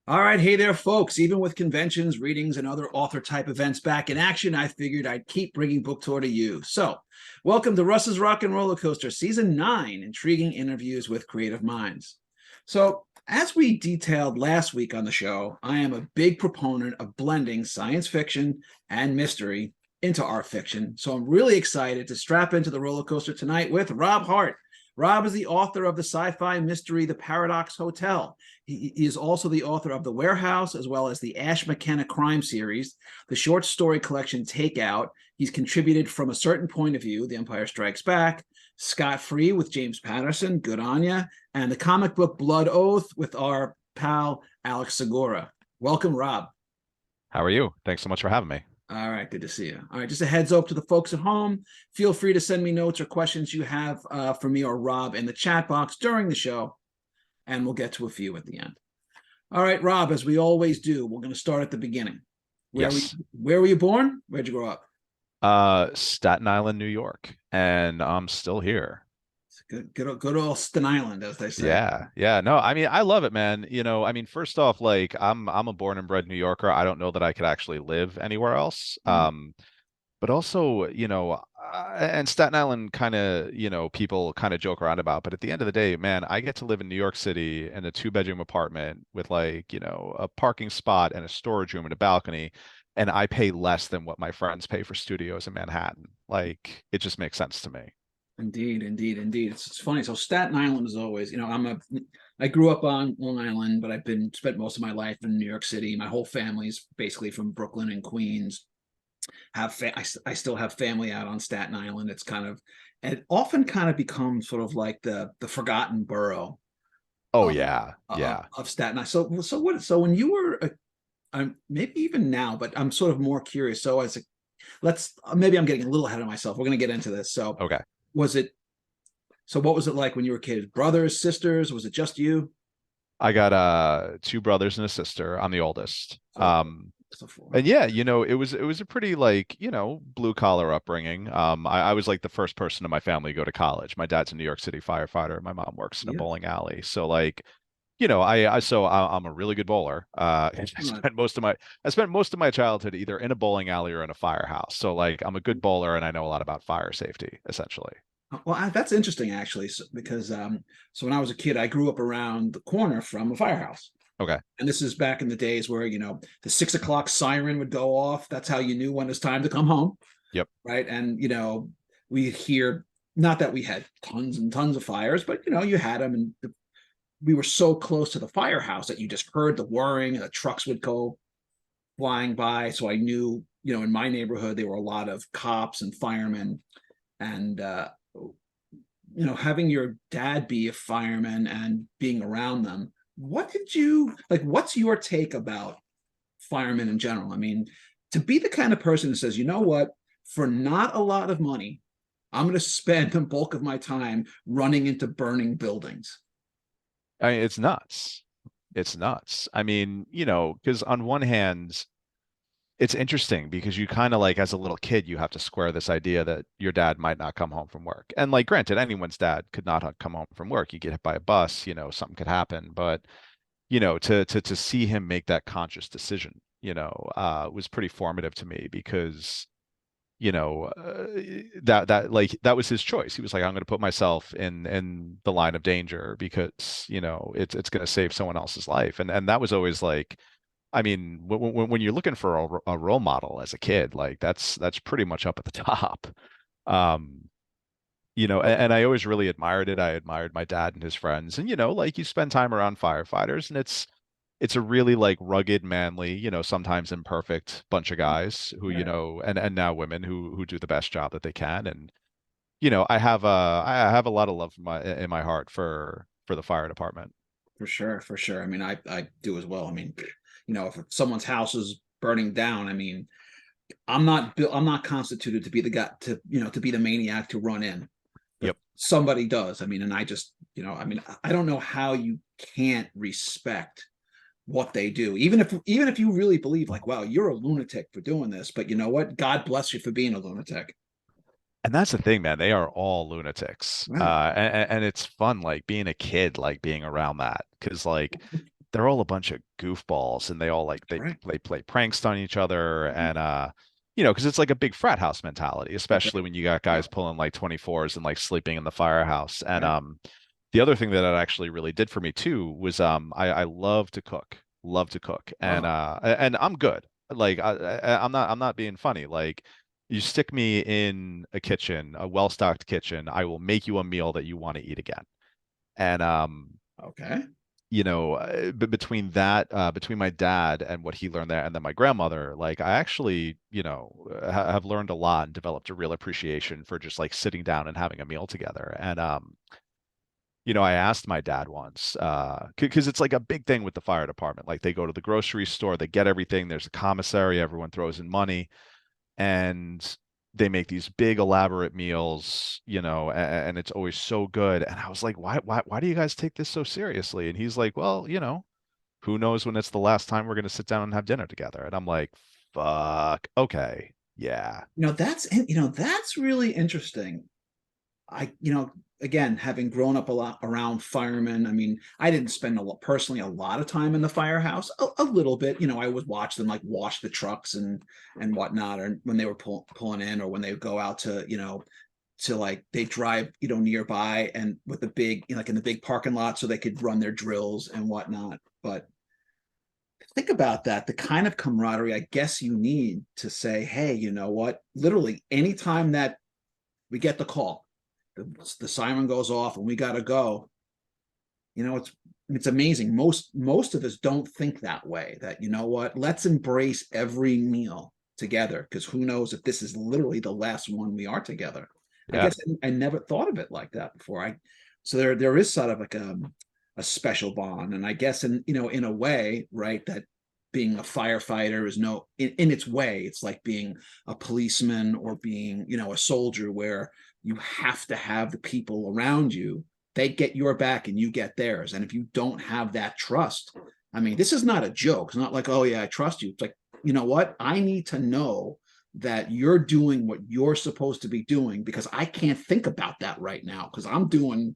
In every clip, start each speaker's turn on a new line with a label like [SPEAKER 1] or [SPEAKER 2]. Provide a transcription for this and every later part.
[SPEAKER 1] All right, hey there, folks. Even with conventions, readings, and other author type events back in action, I figured I'd keep bringing book tour to you. So, welcome to Russ's Rockin Rollercoaster, Season 9 Intriguing Interviews with Creative Minds. So, as we detailed last week on the show, I am a big proponent of blending science fiction and mystery into art fiction. So, I'm really excited to strap into the roller coaster tonight with ROB HART. ROB is the author of the sci-fi mystery The Paradox Hotel. He is also the author of The Warehouse, as well as the Ash McKenna crime series, the short story collection Takeout. He's contributed From a Certain Point of View, The Empire Strikes Back, Scot Free with James Patterson, good on ya, and the comic book Blood Oath with our pal Alex Segura. Welcome, ROB.
[SPEAKER 2] How are you? Thanks so much for having me.
[SPEAKER 1] All right, good to see you. All right, just a heads up to the folks at home. Feel free to send me notes or questions you have for me or ROB in the chat box during the show, and we'll get to a few at the end. All right, ROB, as we always do, we're going to start at the beginning.
[SPEAKER 2] Yes.
[SPEAKER 1] Where were you born? Where'd you grow up?
[SPEAKER 2] Staten Island, New York, and I'm still here.
[SPEAKER 1] Good old Staten Island, as they say.
[SPEAKER 2] Yeah, yeah. No, I mean, I love it, man. First off, like I'm a born and bred New Yorker. I don't know that I could actually live anywhere else. But also, and Staten Island kind of, people kind of joke around about, but at the end of the day, man, I get to live in New York City in a two-bedroom apartment with like, a parking spot and a storage room and a balcony, and I pay less than what my friends pay for studios in Manhattan. Like, it just makes sense to me.
[SPEAKER 1] Indeed, indeed, indeed. It's funny. So Staten Island is always, I grew up on Long Island, but I've been spent most of my life in New York City. My whole family's basically from Brooklyn and Queens. I still have family out on Staten Island. It's kind of, and it often kind of becomes sort of like the forgotten borough
[SPEAKER 2] Oh
[SPEAKER 1] of
[SPEAKER 2] yeah, yeah.
[SPEAKER 1] Staten Island. So when you were maybe even now, but I'm sort of more curious. So as a let's maybe I'm getting a little ahead of myself. We're going to get into this. So
[SPEAKER 2] Okay.
[SPEAKER 1] was it so what was it like when you were kids? Brothers, sisters? Was it just you?
[SPEAKER 2] I got two brothers and a sister. I'm the oldest.
[SPEAKER 1] So, so four.
[SPEAKER 2] And yeah, it was a pretty like, blue collar upbringing. I was like the first person in my family to go to college. My dad's a New York City firefighter. My mom works in a
[SPEAKER 1] Yeah.
[SPEAKER 2] bowling alley. So like, I'm a really good bowler.
[SPEAKER 1] Right.
[SPEAKER 2] I spent most of my childhood either in a bowling alley or in a firehouse. So like I'm a good bowler and I know a lot about fire safety, essentially.
[SPEAKER 1] Well, that's interesting actually, because so when I was a kid, I grew up around the corner from a firehouse,
[SPEAKER 2] Okay.
[SPEAKER 1] and this is back in the days where the 6 o'clock siren would go off. That's how you knew when it's time to come home,
[SPEAKER 2] Yep.
[SPEAKER 1] right? And we hear not that we had tons and tons of fires, but you had them, and we were so close to the firehouse that you just heard the whirring, and the trucks would go flying by. So I knew, in my neighborhood there were a lot of cops and firemen, and having your dad be a fireman and being around them, what did you like? What's your take about firemen in general? I mean, to be the kind of person that says, you know what, for not a lot of money, I'm going to spend the bulk of my time running into burning buildings.
[SPEAKER 2] I mean, it's nuts. It's nuts. I mean, because on one hand, it's interesting because you kind of like as a little kid you have to square this idea that your dad might not come home from work, and like granted anyone's dad could not come home from work. You get hit by a bus, something could happen, but to see him make that conscious decision, was pretty formative to me because that like that was his choice. He was like, I'm going to put myself in the line of danger because it's going to save someone else's life, and that was always like, I mean, when you're looking for a role model as a kid, like that's pretty much up at the top. Um, and I always really admired it. I admired my dad and his friends, and like you spend time around firefighters, and it's a really like rugged, manly, sometimes imperfect bunch of guys who,
[SPEAKER 1] Right.
[SPEAKER 2] and now women who do the best job that they can. And I have a lot of love in my heart for the fire department.
[SPEAKER 1] For sure, for sure. I mean, I do as well. I mean, if someone's house is burning down, I mean, I'm not constituted to be the guy to be the maniac to run in, but
[SPEAKER 2] Yep.
[SPEAKER 1] somebody does. I mean, and I just, I mean, I don't know how you can't respect what they do, even if you really believe like, wow, you're a lunatic for doing this, but you know what? God bless you for being a lunatic.
[SPEAKER 2] And that's the thing, man. They are all lunatics.
[SPEAKER 1] Right.
[SPEAKER 2] And it's fun, like being a kid, like being around that. Because like they're all a bunch of goofballs, and they all like
[SPEAKER 1] Right.
[SPEAKER 2] they play pranks on each other,
[SPEAKER 1] Mhm.
[SPEAKER 2] and because it's like a big frat house mentality, especially
[SPEAKER 1] Right.
[SPEAKER 2] when you got
[SPEAKER 1] Yeah.
[SPEAKER 2] guys pulling like 24s and like sleeping in the firehouse. And
[SPEAKER 1] Right.
[SPEAKER 2] the other thing that it actually really did for me too was I love to cook, love to cook, and
[SPEAKER 1] Oh,
[SPEAKER 2] I'm good. Like I'm not being funny. Like you stick me in a kitchen, a well-stocked kitchen, I will make you a meal that you want to eat again. And
[SPEAKER 1] okay.
[SPEAKER 2] but between that, between my dad and what he learned there, and then my grandmother, like I actually, have learned a lot and developed a real appreciation for just like sitting down and having a meal together. And I asked my dad once, because it's like a big thing with the fire department. Like they go to the grocery store, they get everything. There's a commissary, everyone throws in money, and they make these big elaborate meals, and it's always so good. And I was like, why do you guys take this so seriously? And he's like, well, who knows when it's the last time we're going to sit down and have dinner together? And I'm like, fuck, okay, yeah,
[SPEAKER 1] That's really interesting. Again, having grown up a lot around firemen, I mean, I didn't spend personally a lot of time in the firehouse, a little bit. I would watch them like wash the trucks and whatnot, or when they were pulling in, or when they would go out to like they drive nearby and with the big like in the big parking lot so they could run their drills and whatnot. But think about that, the kind of camaraderie I guess you need to say, hey, you know what? Literally anytime that we get the call, the siren goes off and we got to go. It's amazing. Most of us don't think that way. That what? Let's embrace every meal together, because who knows if this is literally the last one we are together. I
[SPEAKER 2] yeah,
[SPEAKER 1] guess I never thought of it like that before. So there is sort of like a special bond, and I guess in a way, right, that being a firefighter is in its way, it's like being a policeman or being a soldier, where you have to have the people around you, they get your back and you get theirs. And if you don't have that trust, I mean, this is not a joke. It's not like, oh yeah, I trust you. It's like, you know what? I need to know that you're doing what you're supposed to be doing, because I can't think about that right now because I'm doing,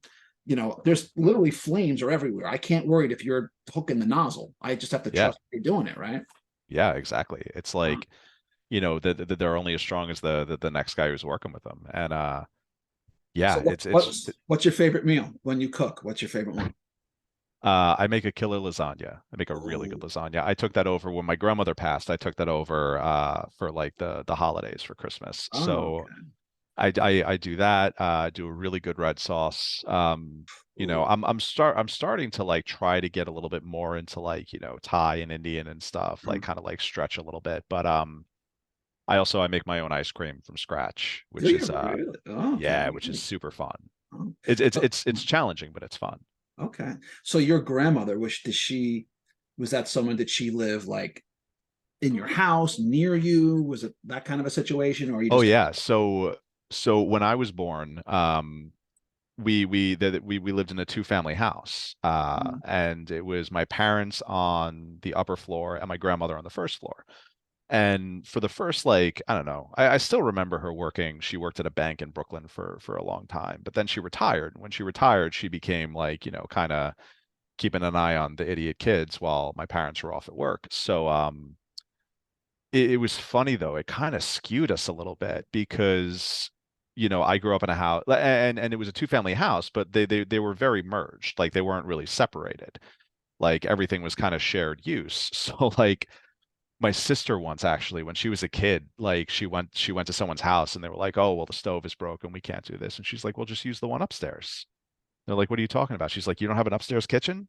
[SPEAKER 1] there's literally flames are everywhere. I can't worry if you're hooking the nozzle. I just have to
[SPEAKER 2] yeah,
[SPEAKER 1] trust you're doing it, right?
[SPEAKER 2] yeah, exactly. It's like, that they're only as strong as the next guy who's working with them. And
[SPEAKER 1] So
[SPEAKER 2] yeah,
[SPEAKER 1] what, what's your favorite meal when you cook? What's your favorite one?
[SPEAKER 2] I make a killer lasagna. I make a really good
[SPEAKER 1] Oh,
[SPEAKER 2] lasagna. I took that over when my grandmother passed. I took that over for like the holidays for Christmas.
[SPEAKER 1] oh,
[SPEAKER 2] So I do that. Do a really good red sauce.
[SPEAKER 1] okay.
[SPEAKER 2] I'm starting to like try to get a little bit more into like, Thai and Indian and stuff, like kind of like stretch a little bit. But I make my own ice cream from scratch,
[SPEAKER 1] Do
[SPEAKER 2] which
[SPEAKER 1] you
[SPEAKER 2] is
[SPEAKER 1] really? Oh, okay.
[SPEAKER 2] yeah, which is super fun.
[SPEAKER 1] Oh.
[SPEAKER 2] It's challenging, but it's fun.
[SPEAKER 1] Okay. So your grandmother, was that someone, did she live like in your house near you? Was it that kind of a situation, or you
[SPEAKER 2] Oh
[SPEAKER 1] just
[SPEAKER 2] yeah. So when I was born, we lived in a two-family house.
[SPEAKER 1] mm,
[SPEAKER 2] And it was my parents on the upper floor and my grandmother on the first floor. And for the first, like, I don't know, I still remember her working. She worked at a bank in Brooklyn for a long time, but then she retired. When she retired, she became like, kind of keeping an eye on the idiot kids while my parents were off at work. So it was funny though. It kind of skewed us a little bit because, I grew up in a house, and it was a two-family house, but they were very merged. Like they weren't really separated. Like everything was kind of shared use. So like my sister once actually, when she was a kid, like she went to someone's house and they were like, "Oh, well, the stove is broken. We can't do this." And she's like, "Well, just use the one upstairs." They're like, "What are you talking about?" She's like, "You don't have an upstairs kitchen?"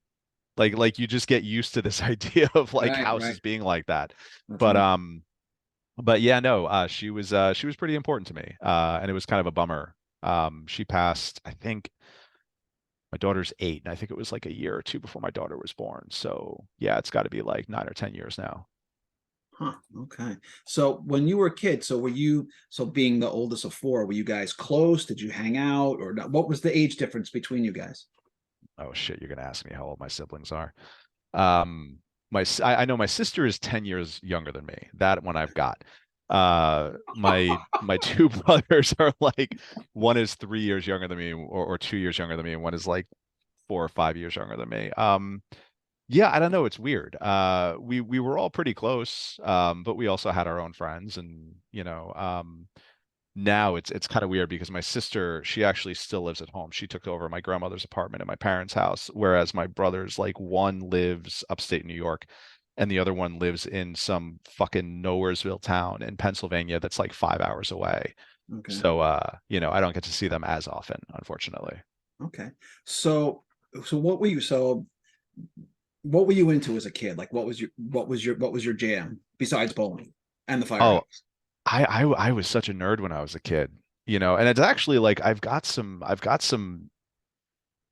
[SPEAKER 2] Like you just get used to this idea of like
[SPEAKER 1] right, right.
[SPEAKER 2] houses being like that.
[SPEAKER 1] That's
[SPEAKER 2] But
[SPEAKER 1] right.
[SPEAKER 2] yeah, no, she was pretty important to me. And it was kind of a bummer. She passed, I think my daughter's 8, and I think it was like a year or two before my daughter was born. So yeah, it's got to be like 9 or 10 years now.
[SPEAKER 1] Huh. Okay. So when you were a kid, so being the oldest of four, were you guys close? Did you hang out or not? What was the age difference between you guys?
[SPEAKER 2] Oh shit, you're gonna ask me how old my siblings are. Um, I know my sister is 10 years younger than me. That one I've got. My two brothers are like, one is 3 years younger than me, or 2 years younger than me, and one is like 4 or 5 years younger than me. Yeah, I don't know. It's weird. We were all pretty close, but we also had our own friends, and now it's kind of weird because my sister, she actually still lives at home. She took over my grandmother's apartment at my parents' house, whereas my brothers, like one lives upstate New York, and the other one lives in some fucking nowheresville town in Pennsylvania that's like 5 hours away.
[SPEAKER 1] Okay.
[SPEAKER 2] So, I don't get to see them as often, unfortunately.
[SPEAKER 1] Okay. So so what were you into as a kid? Like what was your jam besides bowling and the
[SPEAKER 2] Oh,
[SPEAKER 1] firehouse?
[SPEAKER 2] I was such a nerd when I was a kid, and it's actually like I've got some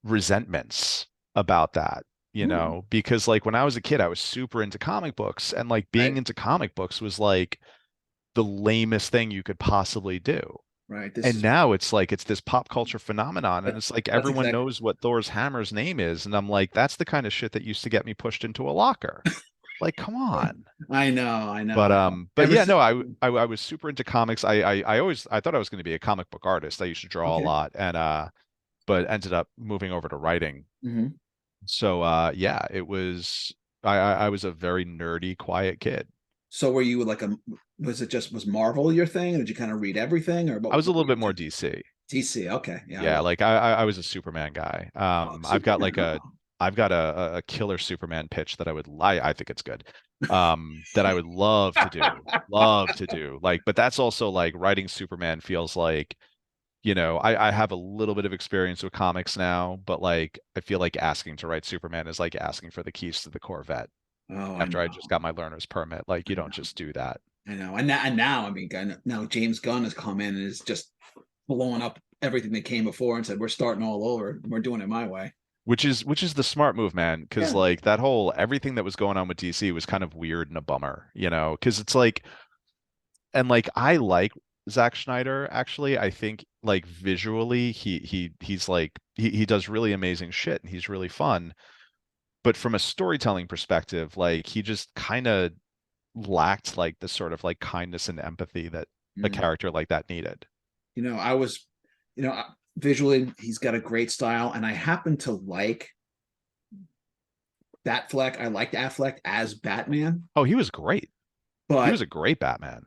[SPEAKER 2] resentments about that,
[SPEAKER 1] Hmm.
[SPEAKER 2] because like when I was a kid, I was super into comic books, and like being
[SPEAKER 1] Right.
[SPEAKER 2] into comic books was like the lamest thing you could possibly do.
[SPEAKER 1] Right. This
[SPEAKER 2] And
[SPEAKER 1] is
[SPEAKER 2] now it's like it's this pop culture phenomenon, and it's like
[SPEAKER 1] that's
[SPEAKER 2] everyone
[SPEAKER 1] exactly
[SPEAKER 2] knows what Thor's hammer's name is, and I'm like, that's the kind of shit that used to get me pushed into a locker. Like, come on.
[SPEAKER 1] I know,
[SPEAKER 2] But
[SPEAKER 1] I know.
[SPEAKER 2] but yeah, no, I was super into comics. I thought I was going to be a comic book artist. I used to draw a
[SPEAKER 1] Okay.
[SPEAKER 2] lot, and but ended up moving over to writing.
[SPEAKER 1] Hmm.
[SPEAKER 2] So yeah, I was a very nerdy, quiet kid.
[SPEAKER 1] So were you like was Marvel your thing? Or did you kind of read everything or
[SPEAKER 2] I was a
[SPEAKER 1] what were
[SPEAKER 2] little
[SPEAKER 1] you
[SPEAKER 2] bit more
[SPEAKER 1] into?
[SPEAKER 2] DC.
[SPEAKER 1] DC. Okay. Yeah, I
[SPEAKER 2] Yeah,
[SPEAKER 1] love
[SPEAKER 2] like I was a Superman guy.
[SPEAKER 1] Superman. Oh.
[SPEAKER 2] I've got a killer Superman pitch that I think it's good. That I would love to do. Like, but that's also like writing Superman feels like, I have a little bit of experience with comics now, but like I feel like asking to write Superman is like asking for the keys to the Corvette
[SPEAKER 1] Oh, I
[SPEAKER 2] after I just
[SPEAKER 1] know.
[SPEAKER 2] got my learner's permit. Like,
[SPEAKER 1] I
[SPEAKER 2] you don't
[SPEAKER 1] know.
[SPEAKER 2] just do that.
[SPEAKER 1] I know. And now, I mean, now James Gunn has come in and is just blowing up everything that came before and said, we're starting all over. We're doing it my way.
[SPEAKER 2] Which is the smart move, man, because
[SPEAKER 1] Yeah.
[SPEAKER 2] like that whole everything that was going on with DC was kind of weird and a bummer, because it's like, and like I like Zack Snyder actually. I think like visually he's like he does really amazing shit and he's really fun. But from a storytelling perspective, like he just kind of lacked like the sort of like kindness and empathy that a
[SPEAKER 1] Mm.
[SPEAKER 2] character like that needed.
[SPEAKER 1] I was, visually, he's got a great style. And I happen to like Batfleck. I liked Affleck as Batman,
[SPEAKER 2] Oh, he was great. He was
[SPEAKER 1] but
[SPEAKER 2] a great Batman.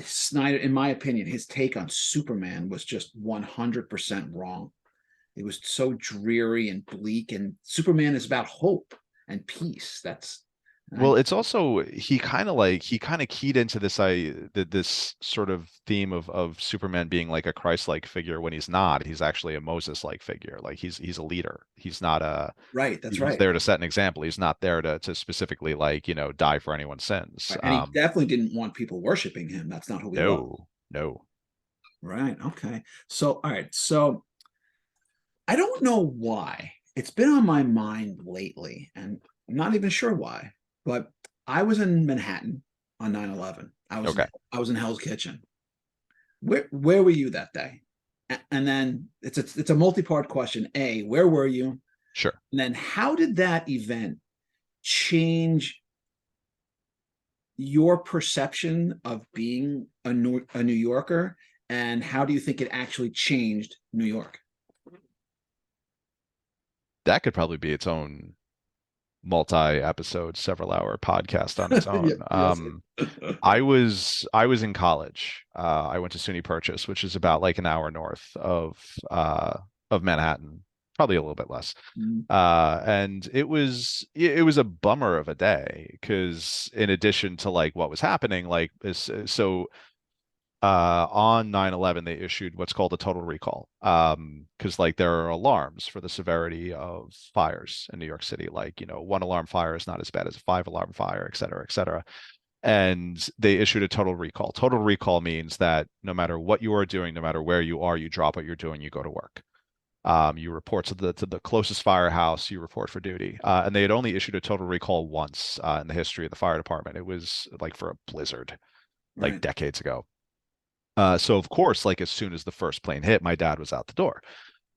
[SPEAKER 1] Snyder, in my opinion, his take on Superman was just 100% wrong. It was so dreary and bleak, and Superman is about hope and peace. I,
[SPEAKER 2] Well, it's also he kind of keyed into this sort of theme of Superman being like a Christ-like figure when he's not. He's actually a Moses-like figure. Like he's a leader. He's not a
[SPEAKER 1] right. That's
[SPEAKER 2] he's
[SPEAKER 1] right.
[SPEAKER 2] there to set an example. He's not there to specifically like, die for anyone's sins.
[SPEAKER 1] Right. And he definitely didn't want people worshiping him. That's not who he was.
[SPEAKER 2] No, no.
[SPEAKER 1] Right. Okay. So, all right. So I don't know why. It's been on my mind lately, and I'm not even sure why. But I was in Manhattan on 9/11.
[SPEAKER 2] Okay,
[SPEAKER 1] I was in Hell's Kitchen. Where were you that day? And then it's a multi-part question. A, where were you?
[SPEAKER 2] sure.
[SPEAKER 1] And then how did that event change your perception of being a New Yorker? And how do you think it actually changed New York?
[SPEAKER 2] That could probably be its own multi-episode, several-hour podcast on its
[SPEAKER 1] Yeah,
[SPEAKER 2] own.
[SPEAKER 1] yes.
[SPEAKER 2] I was in college. I went to SUNY Purchase, which is about like an hour north of Manhattan, probably a little bit less.
[SPEAKER 1] Mm.
[SPEAKER 2] And it was a bummer of a day because in addition to like what was happening, like so on 9/11 they issued what's called a total recall, because like there are alarms for the severity of fires in New York City, like one alarm fire is not as bad as a five alarm fire, et cetera, et cetera. And they issued a total recall. Total recall means that no matter what you are doing, no matter where you are, you drop what you're doing, you go to work. You report to the closest firehouse, you report for duty. And they had only issued a total recall once in the history of the fire department. It was like for a blizzard, like
[SPEAKER 1] Right.
[SPEAKER 2] decades ago. So of course, like as soon as the first plane hit, my dad was out the door.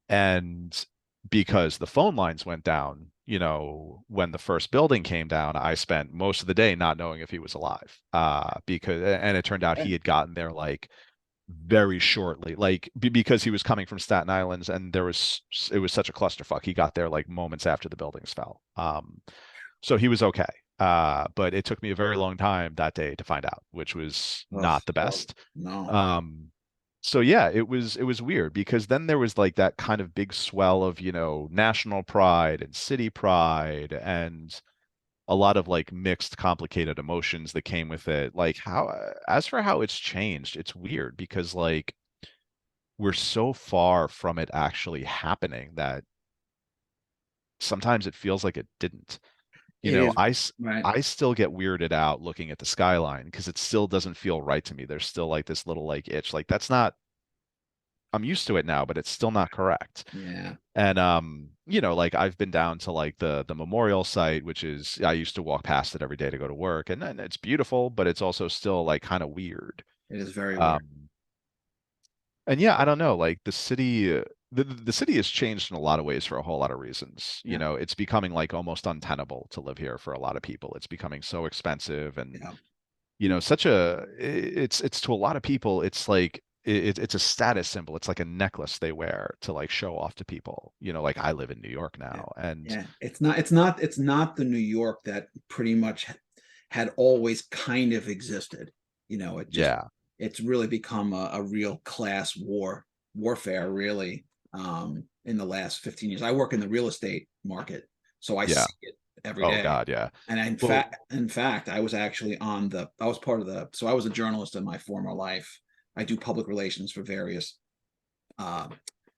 [SPEAKER 2] And because the phone lines went down, when the first building came down, I spent most of the day not knowing if he was alive. And it turned out he
[SPEAKER 1] Okay.
[SPEAKER 2] had gotten there like very shortly, like because he was coming from Staten Island, and it was such a clusterfuck. He got there like moments after the buildings fell. So he was okay. But it took me a very long time that day to find out, which was
[SPEAKER 1] Ugh,
[SPEAKER 2] not the
[SPEAKER 1] horrible.
[SPEAKER 2] best.
[SPEAKER 1] No.
[SPEAKER 2] Um, so yeah, it was weird because then there was like that kind of big swell of, national pride and city pride and a lot of like mixed, complicated emotions that came with it. Like as for how it's changed, it's weird because like we're so far from it actually happening that sometimes it feels like it didn't. You
[SPEAKER 1] It
[SPEAKER 2] know,
[SPEAKER 1] is
[SPEAKER 2] I s-
[SPEAKER 1] right.
[SPEAKER 2] I still get weirded out looking at the skyline because it still doesn't feel right to me. There's still like this little like itch. Like that's not I'm used to it now, but it's still not correct.
[SPEAKER 1] Yeah.
[SPEAKER 2] And like I've been down to like the memorial site, which is I used to walk past it every day to go to work, and it's beautiful, but it's also still like kind of weird.
[SPEAKER 1] It is very weird.
[SPEAKER 2] Um, and yeah, I don't know, like the city has changed in a lot of ways for a whole lot of reasons.
[SPEAKER 1] Yeah.
[SPEAKER 2] It's becoming like almost untenable to live here for a lot of people. It's becoming so expensive and
[SPEAKER 1] Yeah.
[SPEAKER 2] such a it's to a lot of people it's like it's a status symbol. It's like a necklace they wear to like show off to people. Like I live in New York
[SPEAKER 1] Yeah.
[SPEAKER 2] now and
[SPEAKER 1] Yeah. It's not the New York that pretty much had always kind of existed.
[SPEAKER 2] yeah,
[SPEAKER 1] It's really become a real class warfare, really, in the last 15 years. I work in the real estate market, so I
[SPEAKER 2] yeah.
[SPEAKER 1] see it every
[SPEAKER 2] Oh
[SPEAKER 1] day.
[SPEAKER 2] God, yeah.
[SPEAKER 1] And
[SPEAKER 2] Well,
[SPEAKER 1] in fact, I was actually I was part of so I was a journalist in my former life. I do public relations for various uh,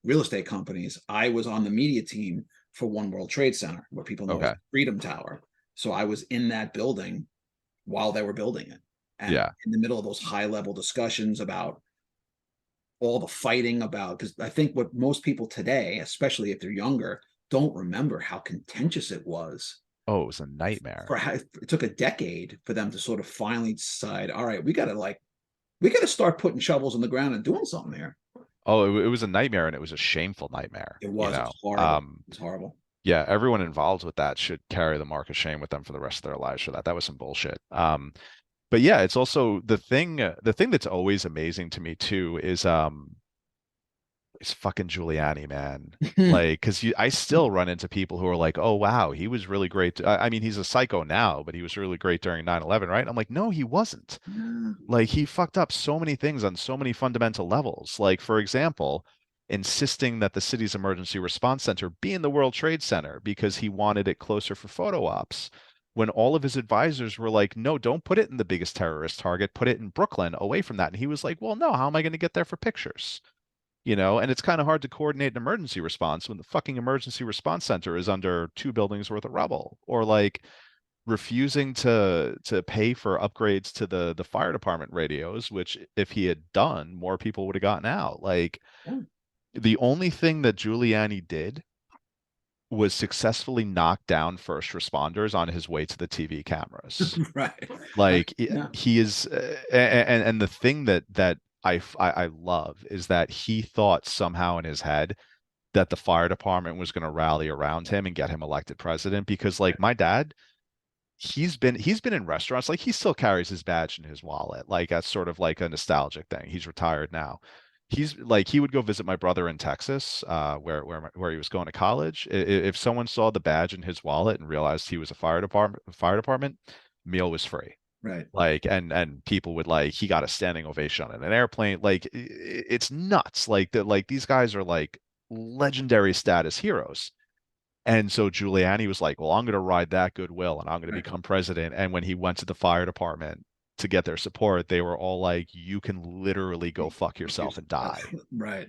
[SPEAKER 1] real estate companies. I was on the media team for One World Trade Center, what people know as
[SPEAKER 2] okay.
[SPEAKER 1] Freedom Tower. So I was in that building while they were building it, and
[SPEAKER 2] Yeah.
[SPEAKER 1] in the middle of those high level discussions about all the fighting about, because I think what most people today, especially if they're younger, don't remember how contentious it was.
[SPEAKER 2] Oh, it was a nightmare.
[SPEAKER 1] It took a decade for them to sort of finally decide, all right, we got to start putting shovels in the ground and doing something here.
[SPEAKER 2] Oh, it was a nightmare and it was a shameful nightmare,
[SPEAKER 1] It was horrible. It was horrible.
[SPEAKER 2] Yeah, everyone involved with that should carry the mark of shame with them for the rest of their lives for that. That was some bullshit. But yeah, it's also the thing that's always amazing to me too is fucking Giuliani, man. Like, because I still run into people who are like, "Oh wow, he was really great." I mean, he's a psycho now, but he was really great during 9/11, right? I'm like, no, he wasn't. Like, he fucked up so many things on so many fundamental levels. Like, for example, insisting that the city's emergency response center be in the World Trade Center because he wanted it closer for photo ops. When all of his advisors were like, no, don't put it in the biggest terrorist target, put it in Brooklyn away from that. And he was like, well, no, how am I going to get there for pictures? And it's kind of hard to coordinate an emergency response when the fucking emergency response center is under two buildings worth of rubble, or like refusing to pay for upgrades to the fire department radios, which if he had done, more people would have gotten out. Like
[SPEAKER 1] Yeah.
[SPEAKER 2] the only thing that Giuliani did was successfully knock down first responders on his way to the TV cameras.
[SPEAKER 1] Right.
[SPEAKER 2] Like
[SPEAKER 1] Yeah.
[SPEAKER 2] he is, and the thing that I love is that he thought somehow in his head that the fire department was going to rally around him and get him elected president because like my dad he's been in restaurants like he still carries his badge in his wallet like that's sort of like a nostalgic thing. He's retired now. He's like he would go visit my brother in Texas where he was going to college. If someone saw the badge in his wallet and realized he was a fire department meal was free.
[SPEAKER 1] Right.
[SPEAKER 2] Like and people would like he got a standing ovation on an airplane. Like it's nuts. Like that like these guys are like legendary status heroes. And so Giuliani was like, well, I'm going to ride that goodwill and I'm going to
[SPEAKER 1] Right.
[SPEAKER 2] become president. And when he went to the fire department to get their support, they were all like, you can literally go fuck yourself and die.
[SPEAKER 1] Right.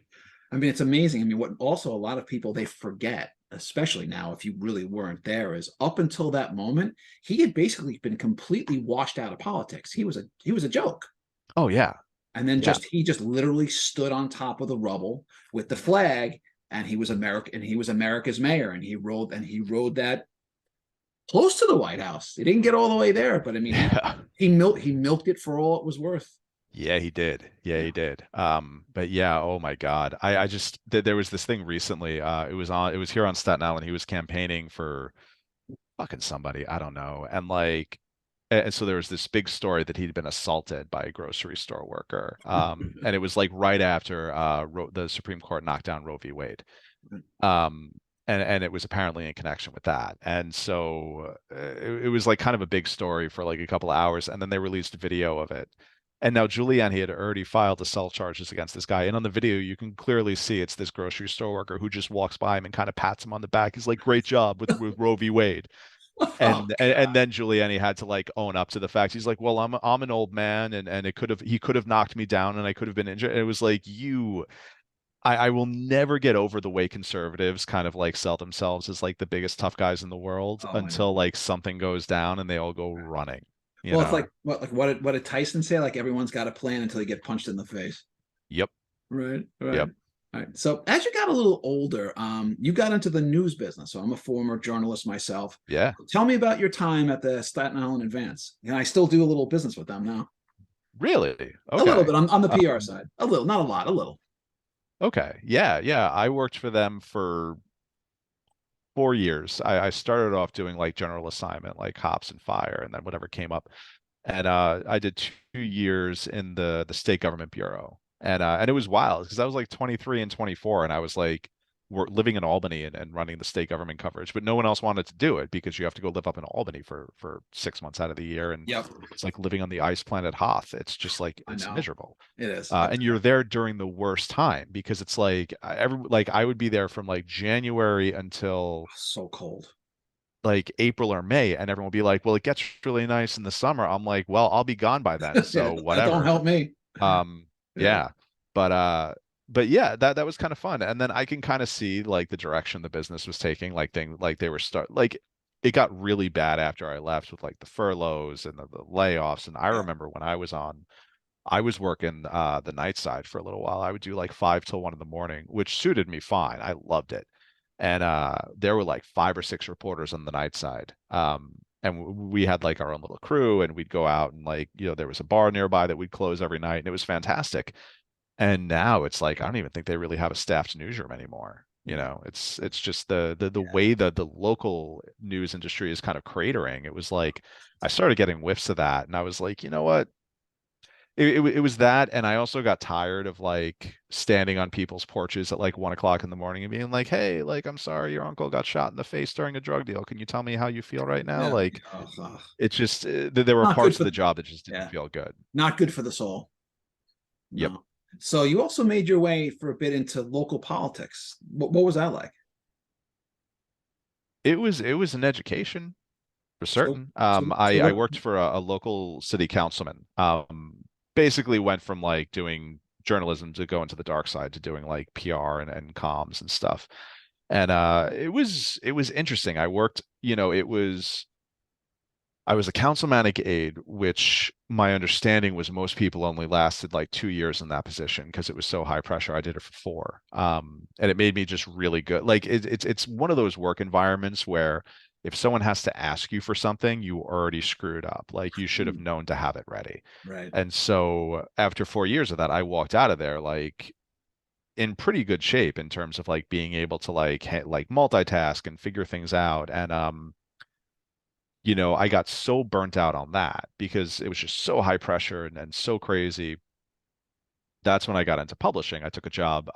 [SPEAKER 1] I mean, it's amazing. I mean, what also a lot of people they forget, especially now, if you really weren't there, is up until that moment, he had basically been completely washed out of politics. He was a joke.
[SPEAKER 2] Oh, yeah.
[SPEAKER 1] And then
[SPEAKER 2] Yeah.
[SPEAKER 1] he just literally stood on top of the rubble with the flag, and he was America's mayor, and he rode that close to the White House. He didn't get all the way there, but I mean,
[SPEAKER 2] Yeah.
[SPEAKER 1] he milked it for all it was worth.
[SPEAKER 2] Yeah, he did. Yeah,
[SPEAKER 1] Yeah.
[SPEAKER 2] he did. But yeah, oh my God. I just there was this thing recently. It was here on Staten Island. He was campaigning for fucking somebody, I don't know. And like and so there was this big story that he'd been assaulted by a grocery store worker. And it was like right after the Supreme Court knocked down Roe v. Wade. Um, and it was apparently in connection with that. And so it was like kind of a big story for like a couple of hours, and then they released a video of it. And now Giuliani had already filed assault charges against this guy. And on the video, you can clearly see it's this grocery store worker who just walks by him and kind of pats him on the back. He's like, "Great job with Roe v. Wade."
[SPEAKER 1] Oh
[SPEAKER 2] And
[SPEAKER 1] God.
[SPEAKER 2] then Giuliani had to like own up to the fact. He's like, "Well, I'm an old man, and he could have knocked me down, and I could have been injured." And it was like, I will never get over the way conservatives kind of like sell themselves as like the biggest tough guys in the world
[SPEAKER 1] Oh, I
[SPEAKER 2] until
[SPEAKER 1] know.
[SPEAKER 2] like something goes down and they all go running, you
[SPEAKER 1] Well, it's
[SPEAKER 2] know?
[SPEAKER 1] like what did Tyson say? Like everyone's got a plan until you get punched in the face.
[SPEAKER 2] Yep,
[SPEAKER 1] Right, right.
[SPEAKER 2] yep,
[SPEAKER 1] All right. So as you got a little older, you got into the news business. So I'm a former journalist myself.
[SPEAKER 2] yeah.
[SPEAKER 1] Tell me about your time at the Staten Island Advance. And I still do a little business with them now.
[SPEAKER 2] Really?
[SPEAKER 1] A little bit
[SPEAKER 2] Okay.
[SPEAKER 1] on the PR
[SPEAKER 2] Um,
[SPEAKER 1] side. A little, not a lot, a little.
[SPEAKER 2] okay. Yeah, yeah. I worked for them for 4 years. I started off doing like general assignment, like hops and fire, and then whatever came up. And I did 2 years in the state government bureau, and it was wild because I was like 23 and 24, and I was like we're living in Albany and running the state government coverage, but no one else wanted to do it because you have to go live up in Albany for 6 months out of the year, and
[SPEAKER 1] Yep.
[SPEAKER 2] it's like living on the ice planet Hoth. It's just like
[SPEAKER 1] I
[SPEAKER 2] it's
[SPEAKER 1] know.
[SPEAKER 2] miserable,
[SPEAKER 1] It is.
[SPEAKER 2] and you're there during the worst time because it's like I would be there from like January until
[SPEAKER 1] So cold.
[SPEAKER 2] like April or May, and everyone will be like, "Well, it gets really nice in the summer." I'm like, "Well, I'll be gone by then,
[SPEAKER 1] Yeah,
[SPEAKER 2] so
[SPEAKER 1] that don't
[SPEAKER 2] whatever."
[SPEAKER 1] help me.
[SPEAKER 2] Um,
[SPEAKER 1] Yeah.
[SPEAKER 2] yeah, but yeah, that was kind of fun. And then I can kind of see like the direction the business was taking, like they were start like it got really bad after I left with like the furloughs and the layoffs. And I
[SPEAKER 1] Yeah.
[SPEAKER 2] remember when I was working the night side for a little while. I would do like 5 till 1 in the morning, which suited me fine. I loved it. And there were like 5 or 6 reporters on the night side. And we had like our own little crew, and we'd go out and like, there was a bar nearby that we'd close every night, and it was fantastic. And now it's like I don't even think they really have a staffed newsroom anymore.
[SPEAKER 1] Yeah.
[SPEAKER 2] It's just the way that the local news industry is kind of cratering. It was like I started getting whiffs of that, and I was like, you know what? It was that, and I also got tired of like standing on people's porches at like 1 o'clock in the morning and being like, "Hey, like I'm sorry your uncle got shot in the face during a drug deal. Can you tell me how you feel right now?"
[SPEAKER 1] Yeah.
[SPEAKER 2] Like
[SPEAKER 1] Oh, oh.
[SPEAKER 2] it just there were
[SPEAKER 1] Not good
[SPEAKER 2] parts of
[SPEAKER 1] for
[SPEAKER 2] the job that just didn't
[SPEAKER 1] yeah.
[SPEAKER 2] feel good.
[SPEAKER 1] Not good for the soul.
[SPEAKER 2] Yep.
[SPEAKER 1] No. So you also made your way for a bit into local politics. What was that like?
[SPEAKER 2] It was an education for
[SPEAKER 1] So
[SPEAKER 2] certain.
[SPEAKER 1] so
[SPEAKER 2] I
[SPEAKER 1] what?
[SPEAKER 2] worked for a local city councilman. Basically went from like doing journalism to go into the dark side to doing like PR and comms and stuff. And it was interesting. I was a councilmanic aide, which my understanding was most people only lasted like 2 years in that position because it was so high pressure. I did it for 4. And it made me just really good. Like it's one of those work environments where if someone has to ask you for something, you already screwed up. Like you should have
[SPEAKER 1] Hmm,
[SPEAKER 2] known to have it ready.
[SPEAKER 1] right.
[SPEAKER 2] And so after 4 years of that, I walked out of there like in pretty good shape in terms of like being able to like multitask and figure things out. And I got so burnt out on that because it was just so high pressure and so crazy. That's when I got into publishing. I took a job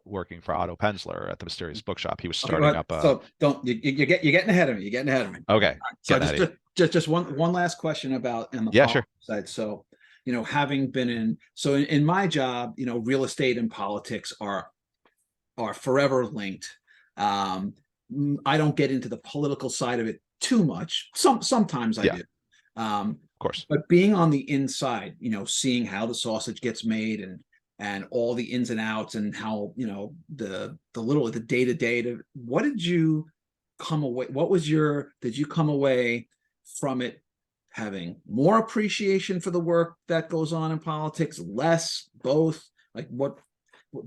[SPEAKER 2] working for Otto Penzler at the Mysterious Bookshop. He was
[SPEAKER 1] Okay,
[SPEAKER 2] starting
[SPEAKER 1] but
[SPEAKER 2] up a
[SPEAKER 1] so don't you're getting ahead of me. You're getting ahead of me.
[SPEAKER 2] okay,
[SPEAKER 1] All right, so
[SPEAKER 2] getting ahead
[SPEAKER 1] just
[SPEAKER 2] of you.
[SPEAKER 1] just one last question about in the
[SPEAKER 2] Yeah,
[SPEAKER 1] politics
[SPEAKER 2] sure.
[SPEAKER 1] side. So having been in my job, real estate and politics are forever linked. Um, I don't get into the political side of it too much. Sometimes I
[SPEAKER 2] Yeah,
[SPEAKER 1] do.
[SPEAKER 2] of
[SPEAKER 1] Um,
[SPEAKER 2] course.
[SPEAKER 1] but being on the inside, seeing how the sausage gets made and all the ins and outs and how the day to day what did you come away? What was your did you come away from it having more appreciation for the work that goes on in politics, less, both? Like what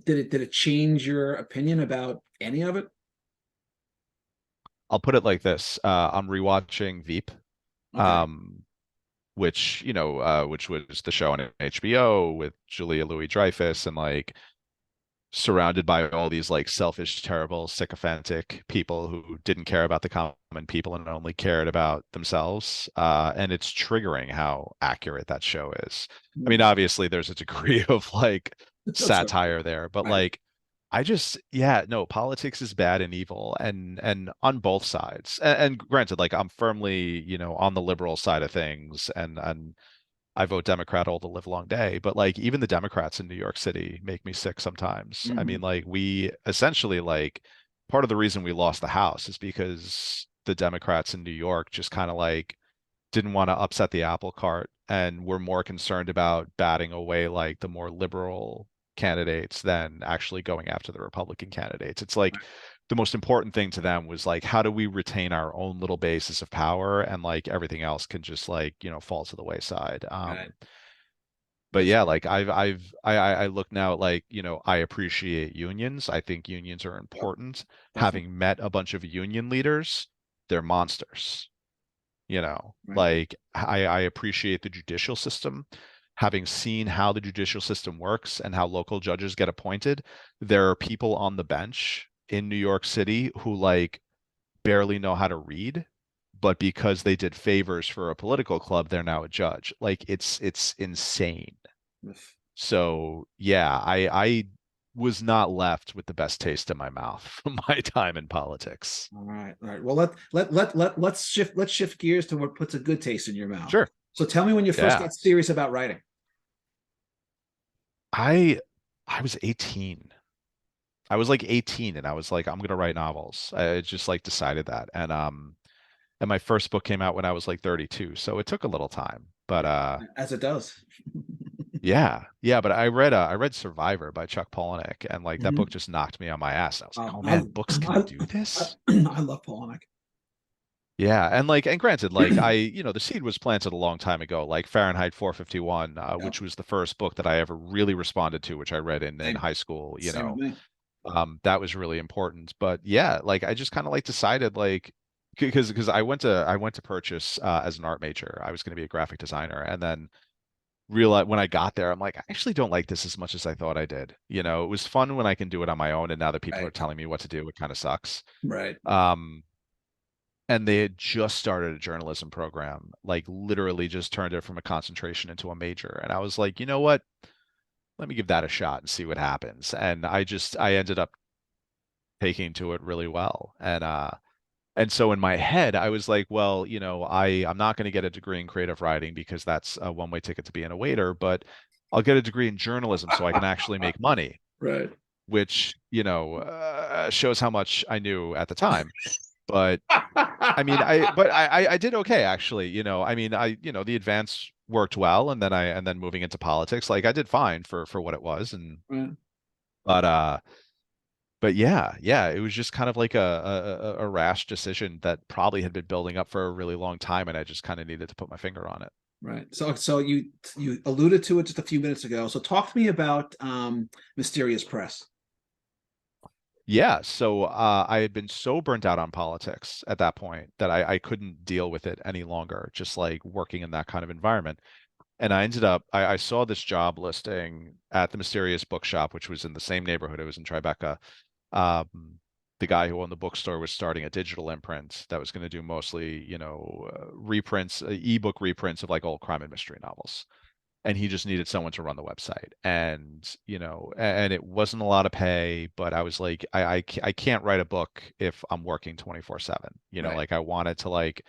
[SPEAKER 1] did it change your opinion about any of it?
[SPEAKER 2] I'll put it like this. I'm rewatching Veep,
[SPEAKER 1] Okay.
[SPEAKER 2] um, which was the show on HBO with Julia Louis-Dreyfus and like surrounded by all these like selfish, terrible, sycophantic people who didn't care about the common people and only cared about themselves. And it's triggering how accurate that show is. I mean, obviously there's a degree of like
[SPEAKER 1] That's right.
[SPEAKER 2] satire there, but
[SPEAKER 1] Right.
[SPEAKER 2] like Yeah, no, politics is bad and evil, and on both sides. And granted, like I'm firmly, on the liberal side of things, and I vote Democrat all the live long day. But like even the Democrats in New York City make me sick sometimes. I mean,
[SPEAKER 1] Mhm.
[SPEAKER 2] like we essentially like part of the reason we lost the House is because the Democrats in New York just kind of like didn't want to upset the apple cart and were more concerned about batting away like the more liberal candidates than actually going after the Republican candidates. It's like the most important thing to them was like, how do we retain our own little basis of power and like everything else can just like, fall to the wayside.
[SPEAKER 1] Right.
[SPEAKER 2] But
[SPEAKER 1] That's
[SPEAKER 2] yeah, like I look now at like, I appreciate unions. I think unions are
[SPEAKER 1] yep,
[SPEAKER 2] important.
[SPEAKER 1] definitely
[SPEAKER 2] Having met a bunch of union leaders, they're monsters.
[SPEAKER 1] right.
[SPEAKER 2] Like I appreciate the judicial system. Having seen how the judicial system works and how local judges get appointed, there are people on the bench in New York City who like barely know how to read, but because they did favors for a political club, they're now a judge. Like it's insane.
[SPEAKER 1] Oof.
[SPEAKER 2] So yeah, I was not left with the best taste in my mouth from my time in politics.
[SPEAKER 1] All right, all right. Well, let's shift gears to what puts a good taste in your mouth.
[SPEAKER 2] Sure.
[SPEAKER 1] So tell me when you first
[SPEAKER 2] Yeah.
[SPEAKER 1] got serious about writing.
[SPEAKER 2] I I was 18. I was like 18 and I was like, I'm gonna write novels. I just like decided that. And my first book came out when I was like 32. So it took a little time. But
[SPEAKER 1] As it does.
[SPEAKER 2] yeah. Yeah, but I read Survivor by Chuck Palahniuk and like that book
[SPEAKER 1] Mhm.
[SPEAKER 2] just knocked me on my ass. And I was like,
[SPEAKER 1] Oh,
[SPEAKER 2] oh man, books can do this.
[SPEAKER 1] I love Polonic.
[SPEAKER 2] Yeah, and granted, like the seed was planted a long time ago, like Fahrenheit 451,
[SPEAKER 1] Yeah,
[SPEAKER 2] which was the first book that I ever really responded to, which I read in
[SPEAKER 1] same,
[SPEAKER 2] high school,
[SPEAKER 1] same with me.
[SPEAKER 2] that was really important. But yeah, like I just kind of like decided like because I went to purchase as an art major, I was going to be a graphic designer, and then realized when I got there, I'm like, I actually don't like this as much as I thought I did. It was fun when I can do it on my own, and now that people are
[SPEAKER 1] Right,
[SPEAKER 2] telling me what to do, it kind of sucks.
[SPEAKER 1] right.
[SPEAKER 2] Um, and they had just started a journalism program, like literally just turned it from a concentration into a major. And I was like, you know what? Let me give that a shot and see what happens. And I ended up taking to it really well. And so in my head, I was like, well, I'm not going to get a degree in creative writing because that's a one-way ticket to being a waiter, but I'll get a degree in journalism so I can actually make money,
[SPEAKER 1] Right.
[SPEAKER 2] which, shows how much I knew at the time. But I mean, I did okay actually. I mean, the advance worked well, and then moving into politics, like I did fine for what it was, and
[SPEAKER 1] Right,
[SPEAKER 2] but but yeah, it was just kind of like a rash decision that probably had been building up for a really long time, and I just kind of needed to put my finger on it.
[SPEAKER 1] right. So you alluded to it just a few minutes ago. So talk to me about Mysterious Press.
[SPEAKER 2] Yeah, so I had been so burnt out on politics at that point that I couldn't deal with it any longer, just like working in that kind of environment. And I ended up, I saw this job listing at the Mysterious Bookshop, which was in the same neighborhood. It was in Tribeca. Um, the guy who owned the bookstore was starting a digital imprint that was going to do mostly, reprints, ebook reprints of like old crime and mystery novels. And he just needed someone to run the website. And, and it wasn't a lot of pay, but I was like, I can't write a book if I'm working 24/7.
[SPEAKER 1] Right,
[SPEAKER 2] Like I wanted to like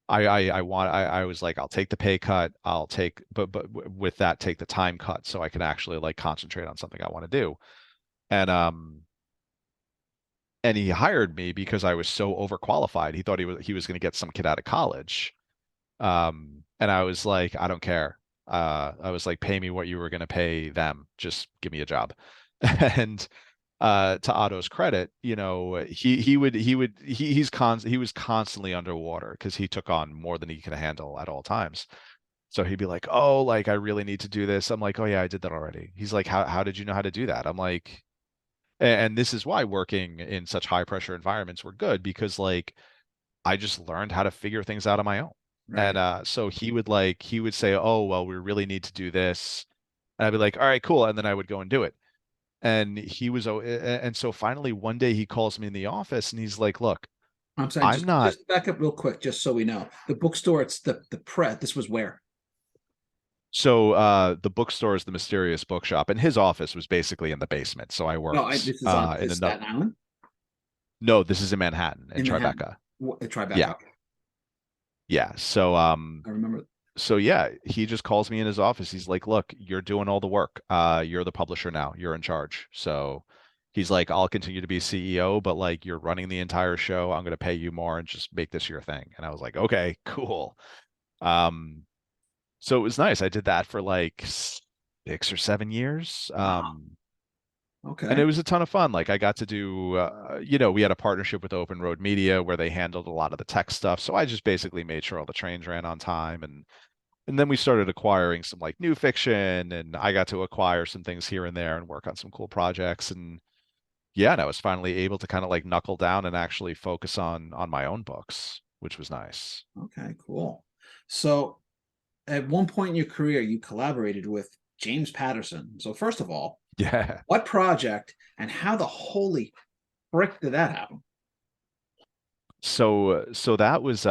[SPEAKER 2] I was like, I'll take the pay cut. I'll take, but with that, take the time cut so I can actually like concentrate on something I want to do. And and he hired me because I was so overqualified. He thought he was going to get some kid out of college. And I was like, I don't care. I was like, pay me what you were going to pay them. Just give me a job. And to Otto's credit, he was constantly underwater because he took on more than he could handle at all times. So he'd be like, "Oh, like I really need to do this." I'm like, "Oh yeah, I did that already." He's like, "How did you know how to do that?" I'm like, and this is why working in such high pressure environments were good because like I just learned how to figure things out on my own. And
[SPEAKER 1] right.
[SPEAKER 2] so he would say, "Oh, well, we really need to do this." And I'd be like, "All right, cool." And then I would go and do it. And and so finally one day he calls me in the office and he's like, "Look,
[SPEAKER 1] I'm sorry,
[SPEAKER 2] I'm not."
[SPEAKER 1] just back up real quick, just so we know. The bookstore, it's the press. This was where?
[SPEAKER 2] So the bookstore is the Mysterious Bookshop, and his office was basically in the basement. So I
[SPEAKER 1] No,
[SPEAKER 2] worked
[SPEAKER 1] this is on
[SPEAKER 2] in
[SPEAKER 1] this
[SPEAKER 2] another.
[SPEAKER 1] Staten Island
[SPEAKER 2] No, this is in Manhattan in
[SPEAKER 1] in Manhattan.
[SPEAKER 2] Tribeca. Yeah,
[SPEAKER 1] Tribeca.
[SPEAKER 2] yeah. So
[SPEAKER 1] I remember.
[SPEAKER 2] so yeah, he just calls me in his office. He's like, "Look, you're doing all the work. You're the publisher now. You're in charge." So he's like, "I'll continue to be CEO, but like you're running the entire show. I'm going to pay you more and just make this your thing." And I was like, "Okay, cool." Um, so it was nice. I did that for like 6 or 7 years.
[SPEAKER 1] Wow.
[SPEAKER 2] And
[SPEAKER 1] Okay.
[SPEAKER 2] it was a ton of fun. Like I got to do, we had a partnership with Open Road Media where they handled a lot of the tech stuff. So I just basically made sure all the trains ran on time, and then we started acquiring some like new fiction, and I got to acquire some things here and there and work on some cool projects. And yeah, and I was finally able to kind of like knuckle down and actually focus on my own books, which was nice.
[SPEAKER 1] Okay. Cool. So, at one point in your career, you collaborated with James Patterson. So, first of all,
[SPEAKER 2] Yeah.
[SPEAKER 1] what project and how the holy frick did that happen?
[SPEAKER 2] So that was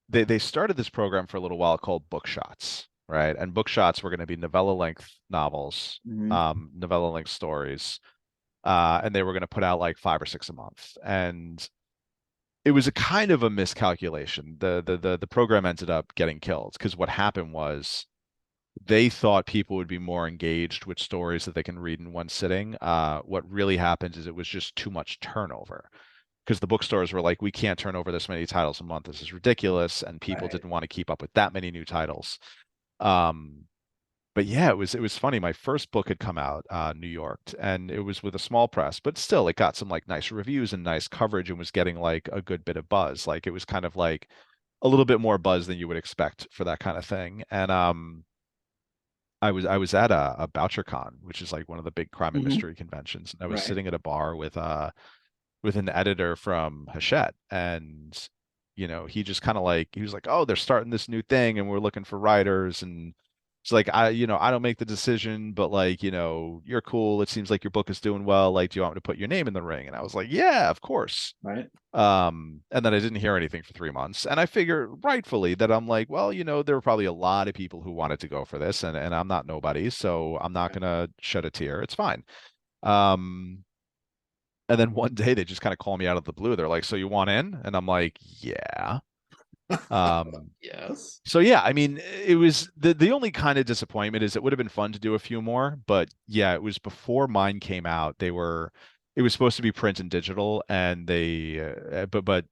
[SPEAKER 2] they started this program for a little while called Book Shots, right? And Book Shots were going to be novella length novels,
[SPEAKER 1] Mhm.
[SPEAKER 2] novella length stories, and they were going to put out like 5 or 6 a month. And it was a kind of a miscalculation. The program ended up getting killed because what happened was they thought people would be more engaged with stories that they can read in one sitting. What really happened is it was just too much turnover because the bookstores were like, we can't turn over this many titles a month. This is ridiculous, and people
[SPEAKER 1] Right.
[SPEAKER 2] didn't want to keep up with that many new titles. Um, but yeah, it was funny. My first book had come out, New York, and it was with a small press, but still, it got some like nice reviews and nice coverage, and was getting like a good bit of buzz. Like it was kind of like a little bit more buzz than you would expect for that kind of thing. And I was at a BoucherCon, which is like one of the big crime and
[SPEAKER 1] Mhm.
[SPEAKER 2] mystery conventions, and I was
[SPEAKER 1] Right.
[SPEAKER 2] sitting at a bar with an editor from Hachette, and he just kind of like he was like, "Oh, they're starting this new thing, and we're looking for writers." And it's like, I don't make the decision, but like, you're cool. It seems like your book is doing well. Like, do you want me to put your name in the ring? And I was like, "Yeah, of course."
[SPEAKER 1] Right.
[SPEAKER 2] And then I didn't hear anything for 3 months, and I figure rightfully that I'm like, well, there were probably a lot of people who wanted to go for this, and I'm not nobody, so I'm not
[SPEAKER 1] Right.
[SPEAKER 2] gonna shed a tear. It's fine. Um, and then one day they just kind of call me out of the blue. They're like, "So you want in?" And I'm like, "Yeah." Um,
[SPEAKER 1] Yes.
[SPEAKER 2] so yeah, I mean, it was the only kind of disappointment is it would have been fun to do a few more, but yeah, it was before mine came out. It was supposed to be print and digital, and but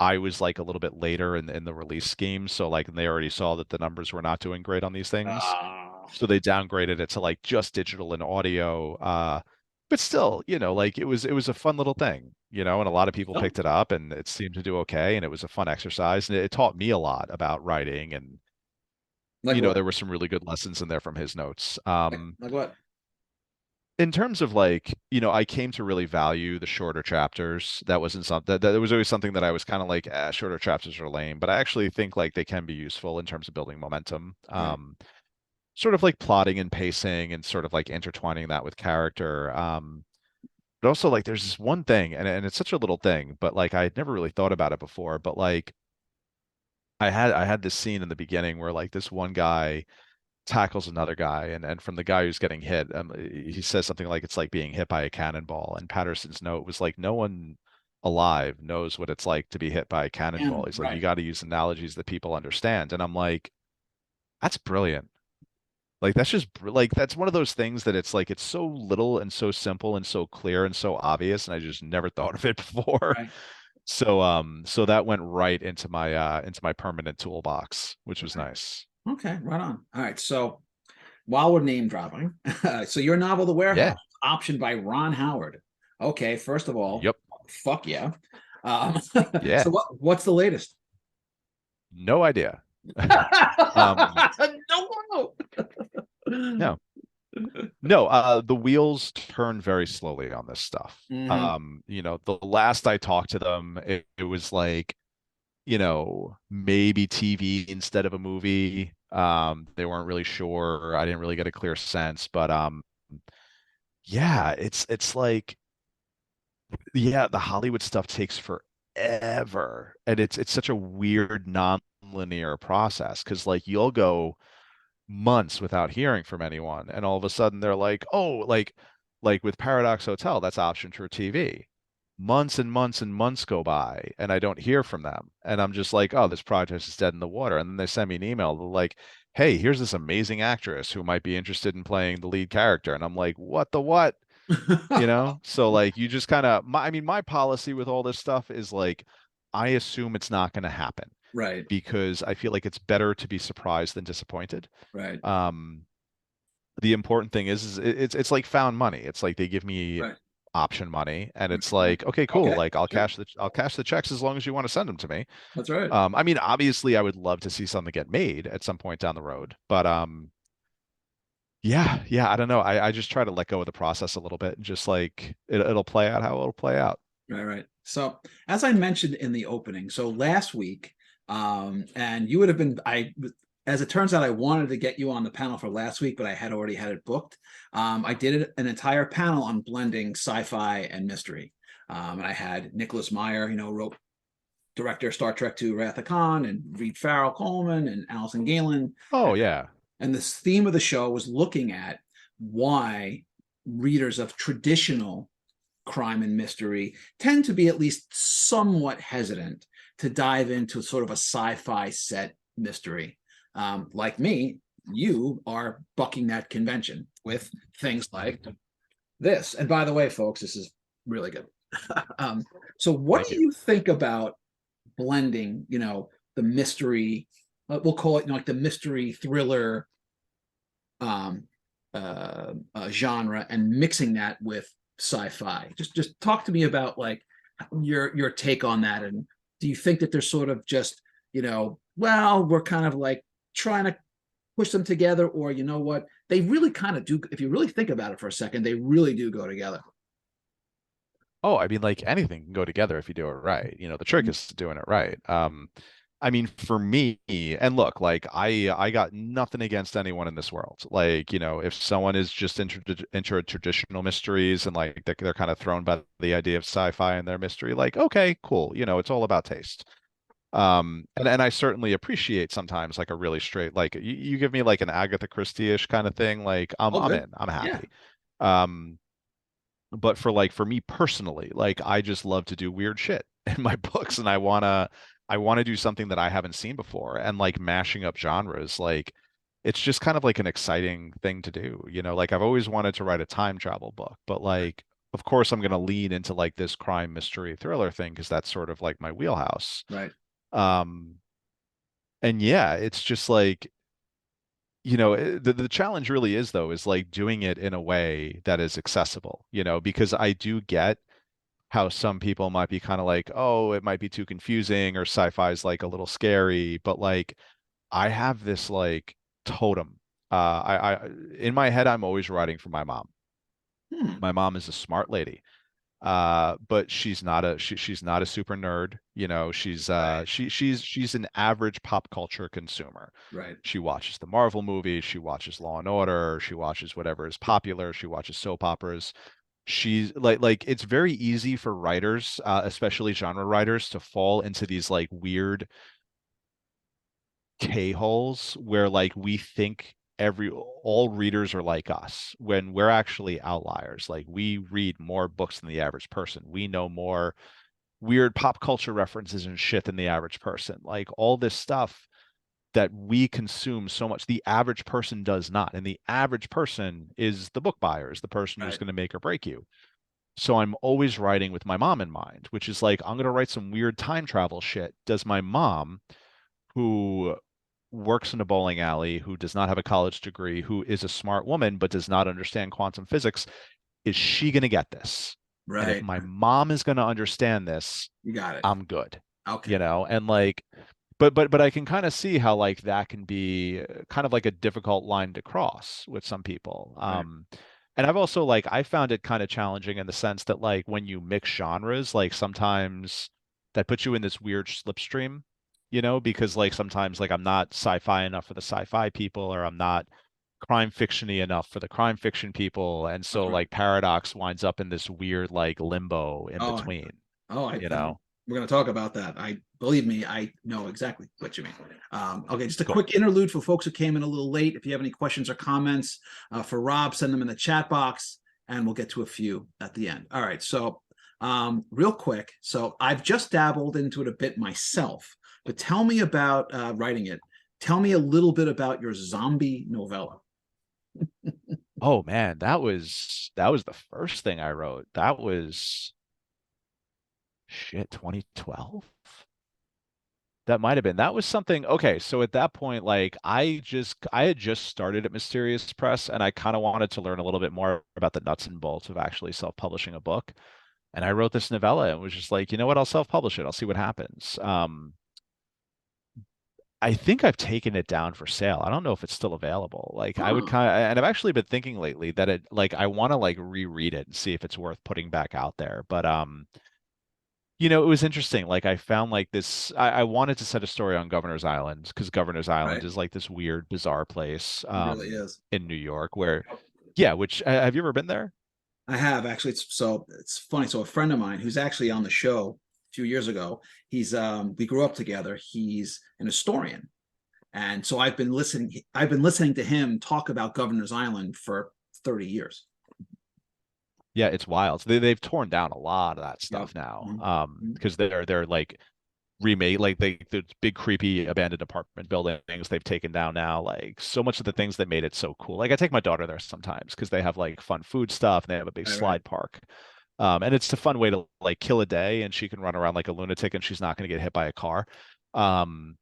[SPEAKER 2] I was like a little bit later in the release scheme, so like they already saw that the numbers were not doing great on these things.
[SPEAKER 1] Ah.
[SPEAKER 2] So they downgraded it to like just digital and audio. But still, like it was a fun little thing, and a lot of people
[SPEAKER 1] Yep.
[SPEAKER 2] picked it up and it seemed to do okay, and it was a fun exercise, and it taught me a lot about writing, and
[SPEAKER 1] Like what?
[SPEAKER 2] there were some really good lessons in there from his notes.
[SPEAKER 1] Like what?
[SPEAKER 2] In terms of like, I came to really value the shorter chapters. That wasn't something that was always something that I was kind of like, shorter chapters are lame, but I actually think like they can be useful in terms of building momentum.
[SPEAKER 1] Right.
[SPEAKER 2] Sort of like plotting and pacing and sort of like intertwining that with character. But also like there's this one thing, and it's such a little thing, but like I had never really thought about it before. But like I had this scene in the beginning where like this one guy tackles another guy, and from the guy who's getting hit, he says something like it's like being hit by a cannonball. And Patterson's note was like, no one alive knows what it's like to be hit by a cannonball.
[SPEAKER 1] And
[SPEAKER 2] He's like, you
[SPEAKER 1] right.
[SPEAKER 2] got to use analogies that people understand. And I'm like, that's brilliant. Like that's just like that's one of those things that it's like it's so little and so simple and so clear and so obvious, and I just never thought of it before.
[SPEAKER 1] Right.
[SPEAKER 2] So that went right into my permanent toolbox, which was
[SPEAKER 1] Right.
[SPEAKER 2] nice.
[SPEAKER 1] Okay. Right on. All right. So while we're name dropping, so your novel, The
[SPEAKER 2] Yeah.
[SPEAKER 1] Warehouse, optioned by Ron Howard. Okay. First of all,
[SPEAKER 2] Yep.
[SPEAKER 1] fuck yeah. Um,
[SPEAKER 2] Yeah.
[SPEAKER 1] so what's the latest?
[SPEAKER 2] No idea. Um,
[SPEAKER 1] No.
[SPEAKER 2] no. No, the wheels turn very slowly on this stuff.
[SPEAKER 1] Hmm.
[SPEAKER 2] The last I talked to them, it was like, maybe TV instead of a movie. They weren't really sure. I didn't really get a clear sense, but yeah, it's like, yeah, the Hollywood stuff takes forever, and it's such a weird non-linear process because like you'll go. months without hearing from anyone, and all of a sudden they're like, oh, like with Paradox Hotel, that's optioned for TV. Months and months and months go by and I don't hear from them, and I'm just like, oh, this project is dead in the water. And then they send me an email like, hey, here's this amazing actress who might be interested in playing the lead character, and I'm like, what the what? So like you just kind of, I mean, my policy with all this stuff is like, I assume it's not going to happen
[SPEAKER 1] Right,
[SPEAKER 2] because I feel like it's better to be surprised than disappointed.
[SPEAKER 1] right,
[SPEAKER 2] Um, the important thing is it's like found money. It's like they give me
[SPEAKER 1] right,
[SPEAKER 2] option money, and
[SPEAKER 1] right,
[SPEAKER 2] it's
[SPEAKER 1] right.
[SPEAKER 2] like, okay, cool.
[SPEAKER 1] Okay,
[SPEAKER 2] Like
[SPEAKER 1] sure.
[SPEAKER 2] I'll cash the checks as long as you want to send them to me.
[SPEAKER 1] That's right.
[SPEAKER 2] I mean, obviously, I would love to see something get made at some point down the road, but yeah, yeah, I don't know. I just try to let go of the process a little bit and just like it'll play out how it'll play out.
[SPEAKER 1] Right, right. So, as I mentioned in the opening, so last week, and you would have been, as it turns out, I wanted to get you on the panel for last week, but I had already had it booked. I did an entire panel on blending sci-fi and mystery. And I had Nicholas Meyer, wrote director of Star Trek II, Wrath of Khan, and Reed Farrell Coleman, and Allison Galen.
[SPEAKER 2] Oh yeah.
[SPEAKER 1] And this theme of the show was looking at why readers of traditional crime and mystery tend to be at least somewhat hesitant to dive into sort of a sci-fi set mystery. Like me, you are bucking that convention with things like this. And by the way, folks, this is really good. So what
[SPEAKER 2] Thank
[SPEAKER 1] do
[SPEAKER 2] you.
[SPEAKER 1] you think about blending, the mystery, we'll call it, like the mystery thriller um, genre, and mixing that with sci-fi? Just talk to me about like your take on that, and do you think that they're sort of just, well, we're kind of like trying to push them together, or what, they really kind of do, if you really think about it for a second, they really do go together.
[SPEAKER 2] Oh, I mean, like anything can go together if you do it right. The trick is doing it right. I mean, for me, and look, like I got nothing against anyone in this world. Like, if someone is just into traditional mysteries and like they're kind of thrown by the idea of sci-fi and their mystery, like, okay, cool. It's all about taste. And I certainly appreciate sometimes like a really straight, like you give me like an Agatha Christie-ish kind of thing, like
[SPEAKER 1] Oh,
[SPEAKER 2] I'm
[SPEAKER 1] good.
[SPEAKER 2] in, I'm
[SPEAKER 1] Yeah.
[SPEAKER 2] happy. Um, but for me personally, like I just love to do weird shit in my books, and I wanna do something that I haven't seen before, and like mashing up genres, like it's just kind of like an exciting thing to do. Like I've always wanted to write a time travel book, but like of course I'm gonna lean into like this crime mystery thriller thing because that's sort of like my wheelhouse.
[SPEAKER 1] Right.
[SPEAKER 2] Um, and yeah, it's just like the challenge really is though is like doing it in a way that is accessible, because I do get how some people might be kind of like, oh, it might be too confusing or sci-fi is like a little scary, but like I have this like totem. I in my head I'm always writing for my mom.
[SPEAKER 1] Hmm.
[SPEAKER 2] My mom is a smart lady. But she's not a super nerd. She's
[SPEAKER 1] Right.
[SPEAKER 2] she's an average pop culture consumer.
[SPEAKER 1] Right.
[SPEAKER 2] She watches the Marvel movies, she watches Law and Order, she watches whatever is popular, she watches soap operas. She's like it's very easy for writers, especially genre writers, to fall into these like weird K-holes where like we think every all readers are like us when we're actually outliers. Like we read more books than the average person. We know more weird pop culture references and shit than the average person. Like all this stuff that we consume so much, the average person does not. And the average person is the book buyer, is the person who's
[SPEAKER 1] Right.
[SPEAKER 2] going to make or break you. So I'm always writing with my mom in mind, which is like, I'm going to write some weird time travel shit. Does my mom, who works in a bowling alley, who does not have a college degree, who is a smart woman but does not understand quantum physics, is she going to get this? And if
[SPEAKER 1] Right.
[SPEAKER 2] my mom is going to understand this,
[SPEAKER 1] You got it.
[SPEAKER 2] I'm good.
[SPEAKER 1] Okay.
[SPEAKER 2] And like but I can kind of see how like that can be kind of like a difficult line to cross with some people.
[SPEAKER 1] Right.
[SPEAKER 2] And I've also like I found it kind of challenging in the sense that like when you mix genres, like sometimes that puts you in this weird slipstream, because like sometimes like I'm not sci-fi enough for the sci-fi people, or I'm not crime fictiony enough for the crime fiction people, and
[SPEAKER 1] That's
[SPEAKER 2] so
[SPEAKER 1] right.
[SPEAKER 2] like Paradox winds up in this weird like limbo in
[SPEAKER 1] Oh,
[SPEAKER 2] between,
[SPEAKER 1] oh,
[SPEAKER 2] you know?
[SPEAKER 1] We're going to talk about that. Believe me, I know exactly what you mean. Okay, just a
[SPEAKER 2] Cool.
[SPEAKER 1] quick interlude for folks who came in a little late. If you have any questions or comments for Rob, send them in the chat box, and we'll get to a few at the end. All right, so real quick. So I've just dabbled into it a bit myself, but tell me about writing it. Tell me a little bit about your zombie novella.
[SPEAKER 2] Oh man, that was the first thing I wrote. That was shit, 2012. That might have been. That was something. Okay, so at that point, like I had just started at Mysterious Press, and I kind of wanted to learn a little bit more about the nuts and bolts of actually self-publishing a book. And I wrote this novella and was just like, you know what, I'll self-publish it. I'll see what happens. I think I've taken it down for sale. I don't know if it's still available. Like I would
[SPEAKER 1] Huh.
[SPEAKER 2] kind of, and I've actually been thinking lately that it, like, I want to like reread it and see if it's worth putting back out there. But it was interesting. Like I found like this, I wanted to set a story on Governor's Island because Governor's Island
[SPEAKER 1] Right.
[SPEAKER 2] is like this weird, bizarre place
[SPEAKER 1] It really is.
[SPEAKER 2] in New York where, yeah, which have you ever been there?
[SPEAKER 1] I have actually. It's funny. So a friend of mine who's actually on the show a few years ago, we grew up together. He's an historian. And so I've been listening to him talk about Governor's Island for 30 years.
[SPEAKER 2] Yeah, it's wild. So they've torn down a lot of that
[SPEAKER 1] Yep.
[SPEAKER 2] stuff now.
[SPEAKER 1] Mm-hmm.
[SPEAKER 2] Because they're like remade, like the big creepy abandoned apartment buildings they've taken down now. Like so much of the things that made it so cool. Like I take my daughter there sometimes because they have like fun food stuff and they have a big
[SPEAKER 1] Right, right.
[SPEAKER 2] slide park. And it's a fun way to like kill a day and she can run around like a lunatic and she's not going to get hit by a car. Um,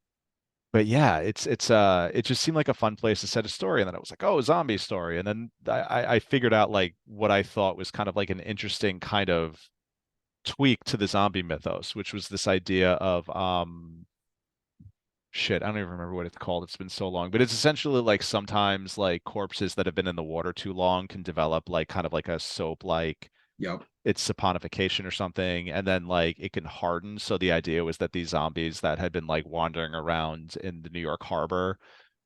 [SPEAKER 2] but yeah, it just seemed like a fun place to set a story. And then it was like, oh, a zombie story. And then I figured out like what I thought was kind of like an interesting kind of tweak to the zombie mythos, which was this idea of shit, I don't even remember what it's called. It's been so long, but it's essentially like sometimes like corpses that have been in the water too long can develop like kind of like a soap like
[SPEAKER 1] Yep.
[SPEAKER 2] it's saponification or something, and then like it can harden. So the idea was that these zombies that had been like wandering around in the New York harbor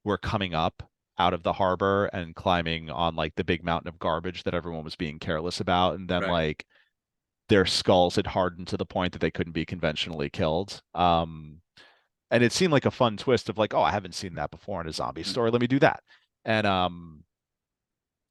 [SPEAKER 2] were coming up out of the harbor and climbing on like the big mountain of garbage that everyone was being careless about, and then
[SPEAKER 1] Right.
[SPEAKER 2] like their skulls had hardened to the point that they couldn't be conventionally killed. And it seemed like a fun twist of like, oh, I haven't seen that before in a zombie story. Let me do that. And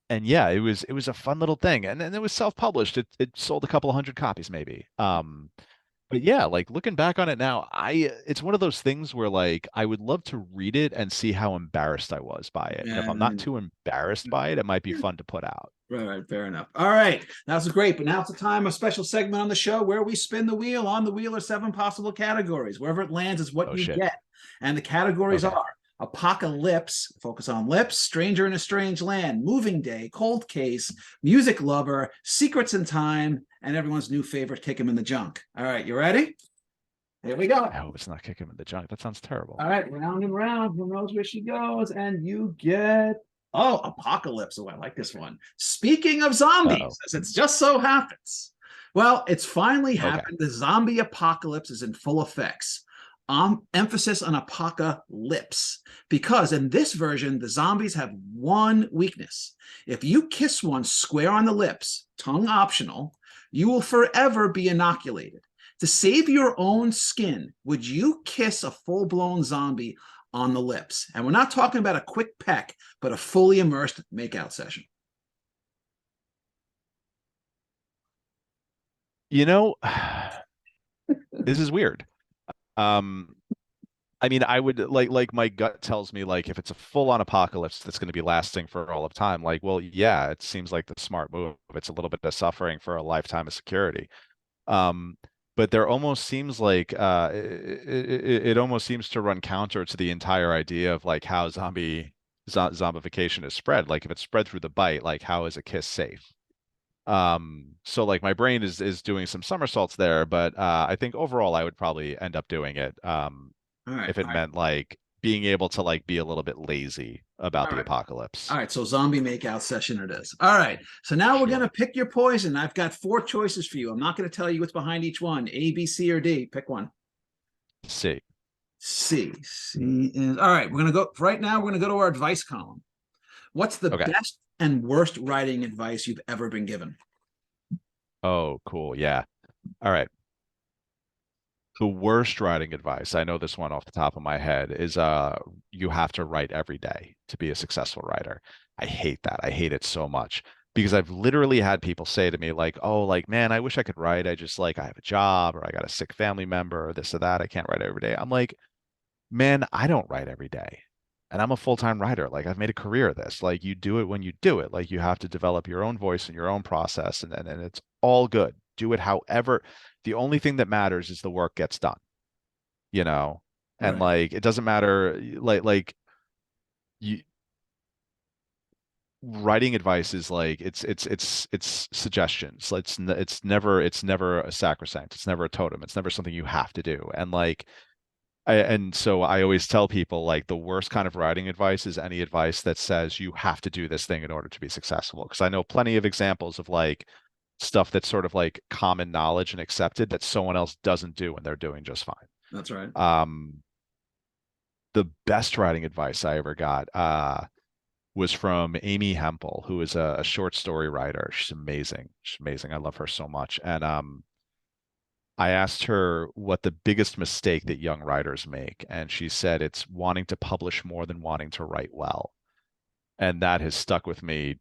[SPEAKER 2] and yeah, it was a fun little thing. And then it was self-published. It sold a couple of hundred copies maybe. But yeah, like looking back on it now, it's one of those things where like I would love to read it and see how embarrassed I was by it. And if
[SPEAKER 1] Yeah.
[SPEAKER 2] I'm not too embarrassed by it, it might be fun to put out.
[SPEAKER 1] Right, right, fair enough. All right, that was great. But now it's a time, a special segment on the show where we spin the wheel. On the wheel are 7 possible categories. Wherever it lands is what
[SPEAKER 2] Oh
[SPEAKER 1] you
[SPEAKER 2] shit.
[SPEAKER 1] get. And the categories
[SPEAKER 2] Okay.
[SPEAKER 1] are apocalypse, focus on lips, stranger in a strange land, moving day, cold case, music lover, secrets in time, and everyone's new favorite, kick him in the junk. All right, you ready? Here we go.
[SPEAKER 2] I hope it's not kicking in the junk. That sounds terrible.
[SPEAKER 1] All right, round and round. Who knows where she goes? And you get Apocalypse. Oh, I like this one. Speaking of
[SPEAKER 2] Uh-oh.
[SPEAKER 1] zombies, as it just so happens. Well, it's finally
[SPEAKER 2] Okay.
[SPEAKER 1] happened. The zombie apocalypse is in full effects. Emphasis on apocalypse, because in this version, the zombies have one weakness. If you kiss one square on the lips, tongue optional, you will forever be inoculated. To save your own skin, would you kiss a full-blown zombie on the lips? And we're not talking about a quick peck, but a fully immersed makeout session.
[SPEAKER 2] You know, this is weird. Um, I mean, I would like my gut tells me like if it's a full-on apocalypse that's going to be lasting for all of time, like, well, yeah, it seems like the smart move. It's a little bit of suffering for a lifetime of security. Um, but there almost seems like it almost seems to run counter to the entire idea of like how zombification is spread. Like if it's spread through the bite, like how is a kiss safe? So like my brain is doing some somersaults there, but I think overall I would probably end up doing it.
[SPEAKER 1] All right,
[SPEAKER 2] If it
[SPEAKER 1] all right,
[SPEAKER 2] meant like being able to like be a little bit lazy about
[SPEAKER 1] all
[SPEAKER 2] the
[SPEAKER 1] right. All
[SPEAKER 2] apocalypse.
[SPEAKER 1] right, so zombie makeout session it is. All right, so now we're going
[SPEAKER 2] Sure.
[SPEAKER 1] to pick your poison. I've got 4 choices for you. I'm not going to tell you what's behind each one. A, B, C, or D. Pick one.
[SPEAKER 2] See.
[SPEAKER 1] C. C is all right. We're going to go right now. We're going to go to our advice column. What's the
[SPEAKER 2] Okay.
[SPEAKER 1] best and worst writing advice you've ever been given?
[SPEAKER 2] Oh, cool. Yeah. All right. The worst writing advice, I know this one off the top of my head, is you have to write every day to be a successful writer. I hate that. I hate it so much because I've literally had people say to me like, "Oh, like man, I wish I could write. I just like I have a job or I got a sick family member or this or that. I can't write every day." I'm like, "Man, I don't write every day." And I'm a full-time writer. Like I've made a career of this. Like you do it when you do it. Like you have to develop your own voice and your own process and it's all good. Do it however. The only thing that matters is the work gets done, you know? And
[SPEAKER 1] Right.
[SPEAKER 2] like it doesn't matter like you writing advice is like it's suggestions. It's never a sacrosanct. It's never a totem. It's never something you have to do. And like and so I always tell people like the worst kind of writing advice is any advice that says you have to do this thing in order to be successful. Because I know plenty of examples of like stuff that's sort of like common knowledge and accepted that someone else doesn't do and they're doing just fine.
[SPEAKER 1] That's right.
[SPEAKER 2] Um, the best writing advice I ever got was from Amy Hempel, who is a short story writer. She's amazing. She's amazing. I love her so much. And I asked her what the biggest mistake that young writers make, and she said it's wanting to publish more than wanting to write well. And that has stuck with me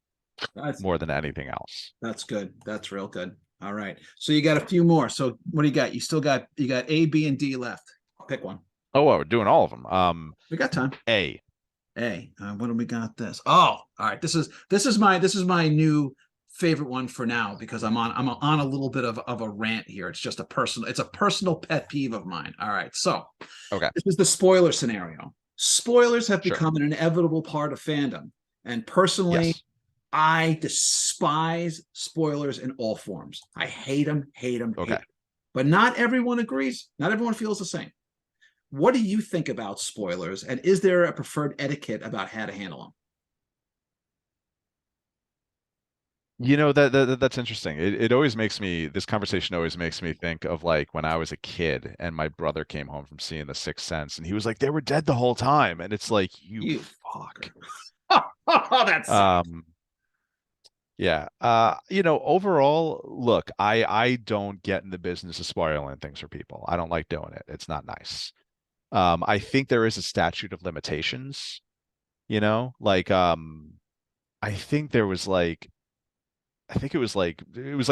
[SPEAKER 1] That's
[SPEAKER 2] more than anything else.
[SPEAKER 1] that's good. That's real good. All right. So you got a few more. So what do you got? You got A, B, and D left. Pick one.
[SPEAKER 2] Oh, well, we're doing all of them.
[SPEAKER 1] We got time.
[SPEAKER 2] A.
[SPEAKER 1] A. What do we got? This. Oh, all right. This is my new favorite one for now because I'm on a little bit of a rant here. It's a personal pet peeve of mine. All right. So
[SPEAKER 2] Okay,
[SPEAKER 1] this is the spoiler scenario. Spoilers have
[SPEAKER 2] sure.
[SPEAKER 1] become an inevitable part of fandom. And personally,
[SPEAKER 2] Yes.
[SPEAKER 1] I despise spoilers in all forms. I hate them, hate them, hate
[SPEAKER 2] Okay.
[SPEAKER 1] them. But not everyone agrees. Not everyone feels the same. What do you think about spoilers? And is there a preferred etiquette about how to handle them?
[SPEAKER 2] You know that's interesting. It always makes me this conversation always makes me think of like when I was a kid and my brother came home from seeing The Sixth Sense and he was like they were dead the whole time and it's like you
[SPEAKER 1] You
[SPEAKER 2] fuck.
[SPEAKER 1] oh, that's
[SPEAKER 2] Um yeah. Overall, look, I don't get in the business of spoiling things for people. I don't like doing it. It's not nice. I think there is a statute of limitations, like I think there was like I think it was like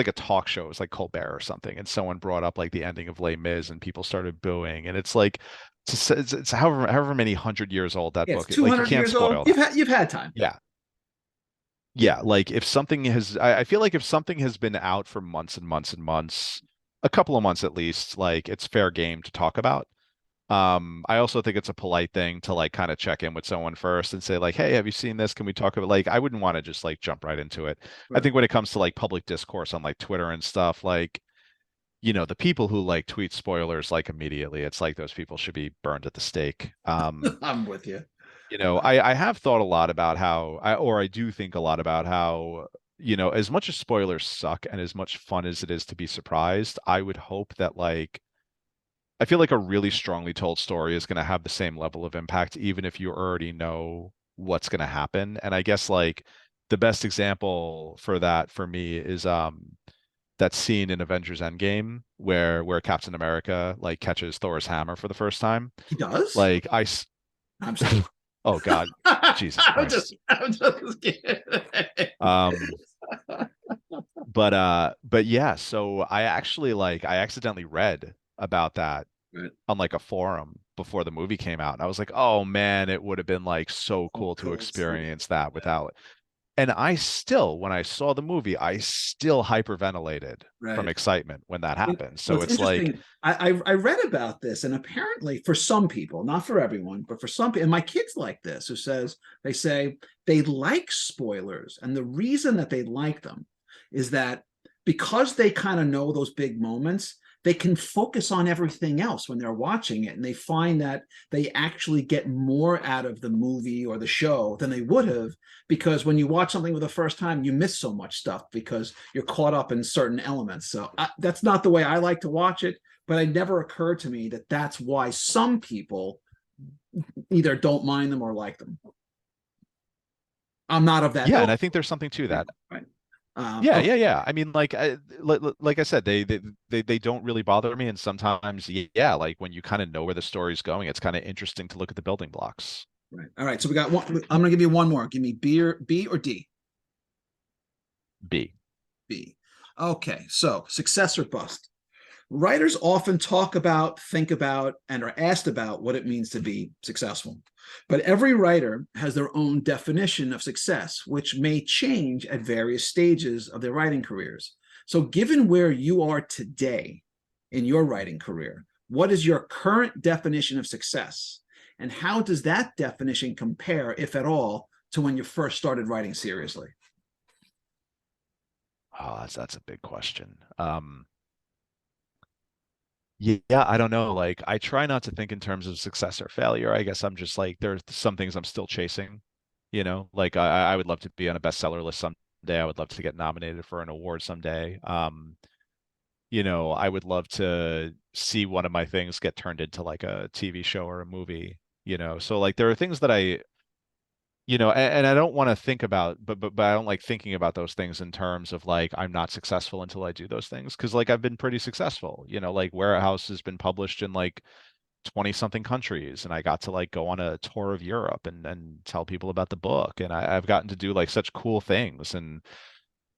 [SPEAKER 2] a talk show. It was like Colbert or something, and someone brought up like the ending of Les Mis, and people started booing. And it's like it's however many 100 years old that
[SPEAKER 1] yeah, it's
[SPEAKER 2] book. Like you
[SPEAKER 1] 200
[SPEAKER 2] can't
[SPEAKER 1] years old.
[SPEAKER 2] spoil
[SPEAKER 1] You've
[SPEAKER 2] that.
[SPEAKER 1] had you've had time.
[SPEAKER 2] Yeah, yeah. Like if something has, I feel like if something has been out for months and months and months, a couple of months at least, like it's fair game to talk about. I also think it's a polite thing to like kind of check in with someone first and say like, "Hey, have you seen this? Can we talk about?" Like, I wouldn't want to just like jump right into it. I
[SPEAKER 1] Right.
[SPEAKER 2] think when it comes to like public discourse on like Twitter and stuff, like, the people who like tweet spoilers like immediately, it's like those people should be burned at the stake.
[SPEAKER 1] I'm with you.
[SPEAKER 2] I have thought a lot about or I do think a lot about how, as much as spoilers suck and as much fun as it is to be surprised, I would hope that like I feel like a really strongly told story is going to have the same level of impact, even if you already know what's going to happen. And I guess like the best example for that for me is that scene in Avengers Endgame where Captain America like catches Thor's hammer for the first time.
[SPEAKER 1] He does.
[SPEAKER 2] Like
[SPEAKER 1] I'm sorry.
[SPEAKER 2] oh God, Jesus Christ.
[SPEAKER 1] I'm just kidding.
[SPEAKER 2] Um, but yeah, so I accidentally read about that
[SPEAKER 1] Right.
[SPEAKER 2] on like a forum before the movie came out. And I was like, oh man, it would have been like so
[SPEAKER 1] Oh,
[SPEAKER 2] cool to
[SPEAKER 1] cool. So,
[SPEAKER 2] experience that
[SPEAKER 1] yeah.
[SPEAKER 2] without. And when I saw the movie, I still hyperventilated from
[SPEAKER 1] Right.
[SPEAKER 2] excitement when that happened.
[SPEAKER 1] Well,
[SPEAKER 2] So
[SPEAKER 1] it's
[SPEAKER 2] it's like,
[SPEAKER 1] interesting. I read about this, and apparently, for some people, not for everyone, but for some people, and my kids like this, they say they like spoilers, and the reason that they like them is that because they kind of know those big moments, they can focus on everything else when they're watching it, and they find that they actually get more out of the movie or the show than they would have because when you watch something for the first time, you miss so much stuff because you're caught up in certain elements. So that's not the way I like to watch it, but it never occurred to me that that's why some people either don't mind them or like them. I'm not of that
[SPEAKER 2] yeah, and
[SPEAKER 1] ilk.
[SPEAKER 2] I think there's something to that.
[SPEAKER 1] Right. Okay.
[SPEAKER 2] Yeah. I mean, like I said, they don't really bother me, and sometimes, yeah, like when you kind of know where the story's going, it's kind of interesting to look at the building blocks.
[SPEAKER 1] Right. All right. So we got one. I'm going to give you one more. Give me B or D.
[SPEAKER 2] B.
[SPEAKER 1] B. Okay. So success or bust. Writers often talk about, think about, and are asked about what it means to be successful. But every writer has their own definition of success, which may change at various stages of their writing careers. So, given where you are today in your writing career, what is your current definition of success? And how does that definition compare, if at all, to when you first started writing seriously?
[SPEAKER 2] Oh, that's a big question. Yeah, I don't know. Like, I try not to think in terms of success or failure. I guess I'm just like, there's some things I'm still chasing, like I would love to be on a bestseller list someday. I would love to get nominated for an award someday. I would love to see one of my things get turned into like a TV show or a movie, So like there are things that and I don't want to think about, but I don't like thinking about those things in terms of like I'm not successful until I do those things. Because like I've been pretty successful, like Warehouse has been published in like 20 something countries, and I got to like go on a tour of Europe and tell people about the book, and I've gotten to do like such cool things. And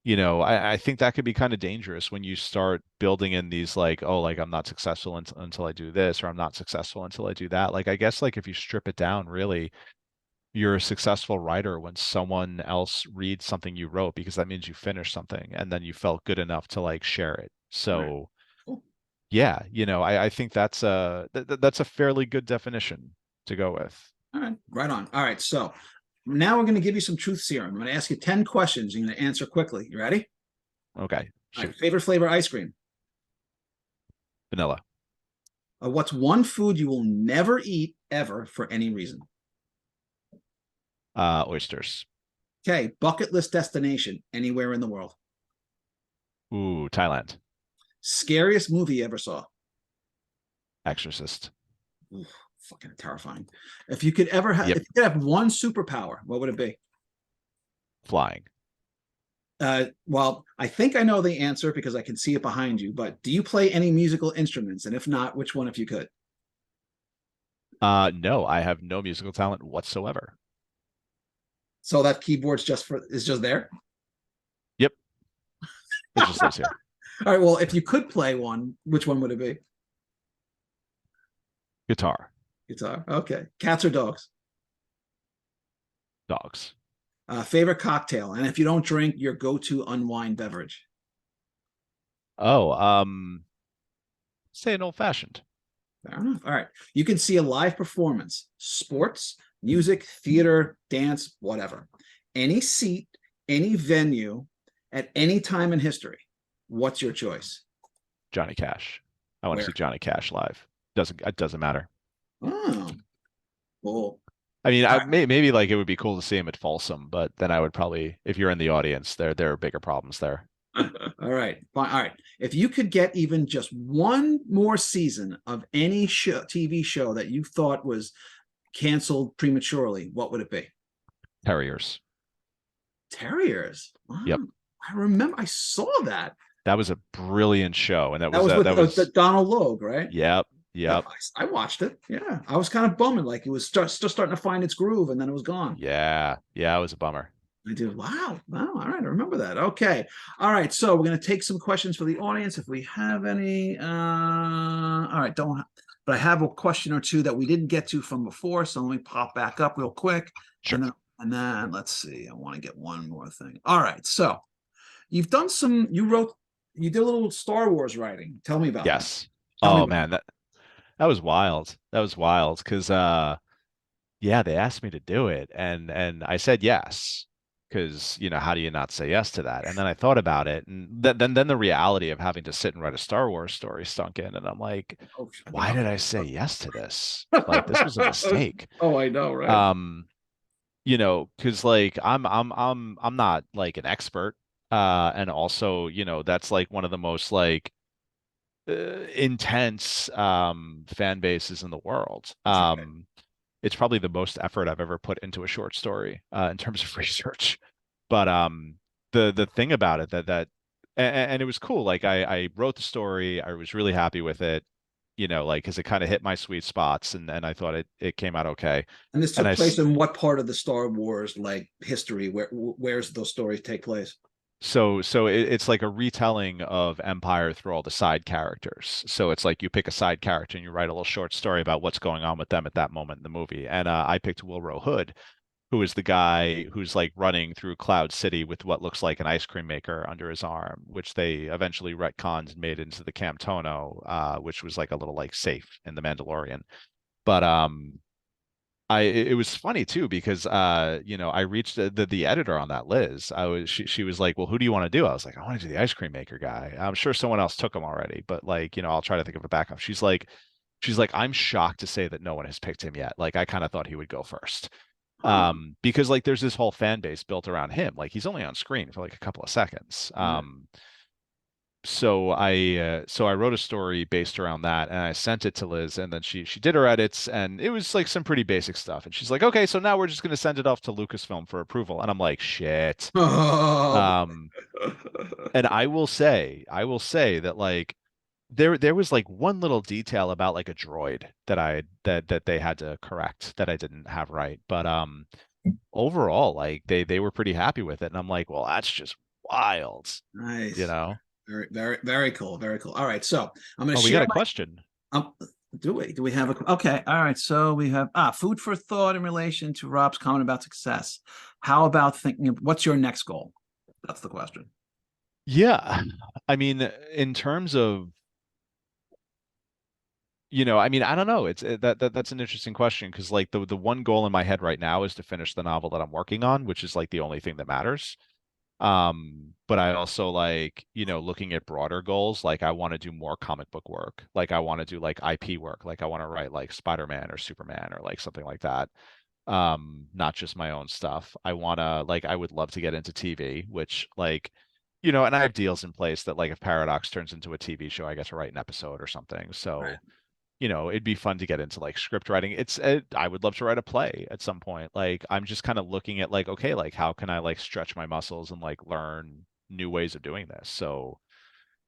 [SPEAKER 2] I think that could be kind of dangerous when you start building in these like, oh, like I'm not successful until I do this, or I'm not successful until I do that. Like I guess like if you strip it down, really you're a successful writer when someone else reads something you wrote, because that means you finished something and then you felt good enough to like share it.
[SPEAKER 1] Right.
[SPEAKER 2] So
[SPEAKER 1] Cool.
[SPEAKER 2] yeah, I think that's a fairly good definition to go with.
[SPEAKER 1] All right. Right on. All right. So now we're going to give you some truth serum. I'm going to ask you 10 questions. You're going to answer quickly. You ready?
[SPEAKER 2] Okay,
[SPEAKER 1] All right.
[SPEAKER 2] shoot.
[SPEAKER 1] Favorite flavor ice cream?
[SPEAKER 2] Vanilla.
[SPEAKER 1] What's one food you will never eat ever for any reason?
[SPEAKER 2] Oysters.
[SPEAKER 1] Okay. Bucket list destination anywhere in the world.
[SPEAKER 2] Ooh, Thailand.
[SPEAKER 1] Scariest movie you ever saw?
[SPEAKER 2] Exorcist.
[SPEAKER 1] Ooh, fucking terrifying. If you could ever have,
[SPEAKER 2] Yep.
[SPEAKER 1] if you could have one superpower, what would it be?
[SPEAKER 2] Flying.
[SPEAKER 1] Well, I think I know the answer because I can see it behind you, but do you play any musical instruments? And if not, which one if you could?
[SPEAKER 2] No, I have no musical talent whatsoever.
[SPEAKER 1] So that keyboard's is just there?
[SPEAKER 2] Yep, it just lives here.
[SPEAKER 1] All right, well, if you could play one, which one would it be?
[SPEAKER 2] Guitar.
[SPEAKER 1] Guitar. Okay. Cats or dogs?
[SPEAKER 2] Dogs.
[SPEAKER 1] Favorite cocktail, and if you don't drink, your go-to unwind beverage.
[SPEAKER 2] Oh, say an old fashioned.
[SPEAKER 1] Fair enough. All right. You can see a live performance, sports, music, theater, dance, whatever. Any seat, any venue, at any time in history. What's your choice?
[SPEAKER 2] Johnny Cash. I want to
[SPEAKER 1] Where?
[SPEAKER 2] see Johnny Cash live. It doesn't matter.
[SPEAKER 1] Oh, cool.
[SPEAKER 2] I mean,
[SPEAKER 1] All
[SPEAKER 2] maybe like it would be cool to see him at Folsom, but then I would probably, if you're in the audience, there are bigger problems there.
[SPEAKER 1] right. All right. Fine. All right. If you could get even just one more season of any TV show that you thought was canceled prematurely, what would it be?
[SPEAKER 2] Terriers.
[SPEAKER 1] Terriers. Wow.
[SPEAKER 2] Yep.
[SPEAKER 1] I remember I saw that.
[SPEAKER 2] That was a brilliant show, and
[SPEAKER 1] That was with
[SPEAKER 2] that was
[SPEAKER 1] Donald Logue, right?
[SPEAKER 2] yep,
[SPEAKER 1] Yeah,
[SPEAKER 2] yep,
[SPEAKER 1] I watched it. Yeah, I was kind of bumming, like it was still starting to find its groove, and then it was gone.
[SPEAKER 2] yeah. It was a bummer.
[SPEAKER 1] I did. Wow. Wow. All right. I remember that. Okay. All right. So we're going to take some questions for the audience if we have any. All right. Don't. But I have a question or two that we didn't get to from before, so let me pop back up real quick.
[SPEAKER 2] Sure.
[SPEAKER 1] And then let's see. I want to get one more thing. All right. So you've done some. You did a little Star Wars writing. Tell me about that.
[SPEAKER 2] Yes.
[SPEAKER 1] Tell me
[SPEAKER 2] Oh
[SPEAKER 1] about
[SPEAKER 2] man, that was wild. That was wild because yeah, they asked me to do it, and I said yes, because how do you not say yes to that? And then I thought about it, and then the reality of having to sit and write a Star Wars story stunk in, and I'm like,
[SPEAKER 1] Oh,
[SPEAKER 2] why did I say yes to this? Like this was a mistake.
[SPEAKER 1] Oh, I know, right?
[SPEAKER 2] Because like I'm not like an expert, and also that's like one of the most like intense fan bases in the world. It's probably the most effort I've ever put into a short story in terms of research. But the thing about it and it was cool. Like I wrote the story. I was really happy with it, like because it kind of hit my sweet spots, and I thought it came out okay.
[SPEAKER 1] And this
[SPEAKER 2] And
[SPEAKER 1] took place in what part of the Star Wars like history? Where's those stories take place?
[SPEAKER 2] so it's like a retelling of Empire through all the side characters. So it's like you pick a side character and you write a little short story about what's going on with them at that moment in the movie. And I picked Wilro Hood, who is the guy who's like running through Cloud City with what looks like an ice cream maker under his arm, which they eventually retconned and made into the Camtono, which was like a little like safe in the Mandalorian. But it was funny too because I reached the editor on that, Liz. She was like, "Well, who do you want to do?" I was like, "I want to do the ice cream maker guy." I'm sure someone else took him already, but like, I'll try to think of a backup. She's like, "I'm shocked to say that no one has picked him yet. Like I kind of thought he would go first."
[SPEAKER 1] Huh.
[SPEAKER 2] Because like there's this whole fan base built around him. Like he's only on screen for like a couple of seconds.
[SPEAKER 1] Right.
[SPEAKER 2] So I wrote a story based around that and I sent it to Liz and then she did her edits and it was like some pretty basic stuff. And she's like, okay, so now we're just gonna send it off to Lucasfilm for approval. And I'm like, shit.
[SPEAKER 1] Oh.
[SPEAKER 2] Um, and I will say that like there was like one little detail about like a droid that they had to correct that I didn't have right. But overall, like they were pretty happy with it. And I'm like, well, that's just wild, you
[SPEAKER 1] Nice.
[SPEAKER 2] know?
[SPEAKER 1] Very, very, very cool. Very cool. All right. So I'm going to
[SPEAKER 2] Oh, we
[SPEAKER 1] share
[SPEAKER 2] got a
[SPEAKER 1] my.
[SPEAKER 2] question.
[SPEAKER 1] Do we have a? Okay. All right. So we have food for thought in relation to Rob's comment about success. How about thinking of what's your next goal? That's the question.
[SPEAKER 2] Yeah. I mean, in terms of, I mean, I don't know. That's an interesting question because like the one goal in my head right now is to finish the novel that I'm working on, which is like the only thing that matters. But I also like, looking at broader goals, like I want to do more comic book work. Like I want to do like IP work. Like I want to write like Spider-Man or Superman or like something like that. Not just my own stuff. I would love to get into TV, which like, and I have deals in place that like if Paradox turns into a TV show, I get to write an episode or something.
[SPEAKER 1] Right.
[SPEAKER 2] So, it'd be fun to get into like script writing. I would love to write a play at some point. Like I'm just kind of looking at like, okay, like how can I like stretch my muscles and like learn new ways of doing this? So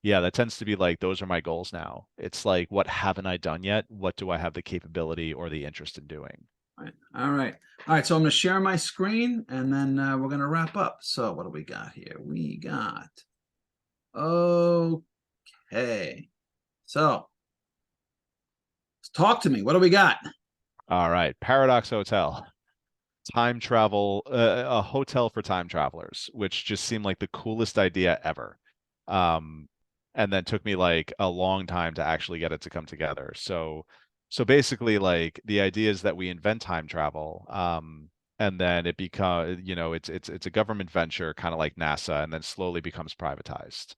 [SPEAKER 2] yeah, that tends to be like those are my goals now. It's like what haven't I done yet? What do I have the capability or the interest in doing?
[SPEAKER 1] Right. All right. All right. So I'm going to share my screen and then we're going to wrap up. So what do we got here? We got. Okay. So talk to me. What do we got?
[SPEAKER 2] All right, Paradox Hotel. Time travel, a hotel for time travelers, which just seemed like the coolest idea ever. Um, and then took me like a long time to actually get it to come together. So basically, like the idea is that we invent time travel, and then it becomes, it's a government venture, kind of like NASA, and then slowly becomes privatized.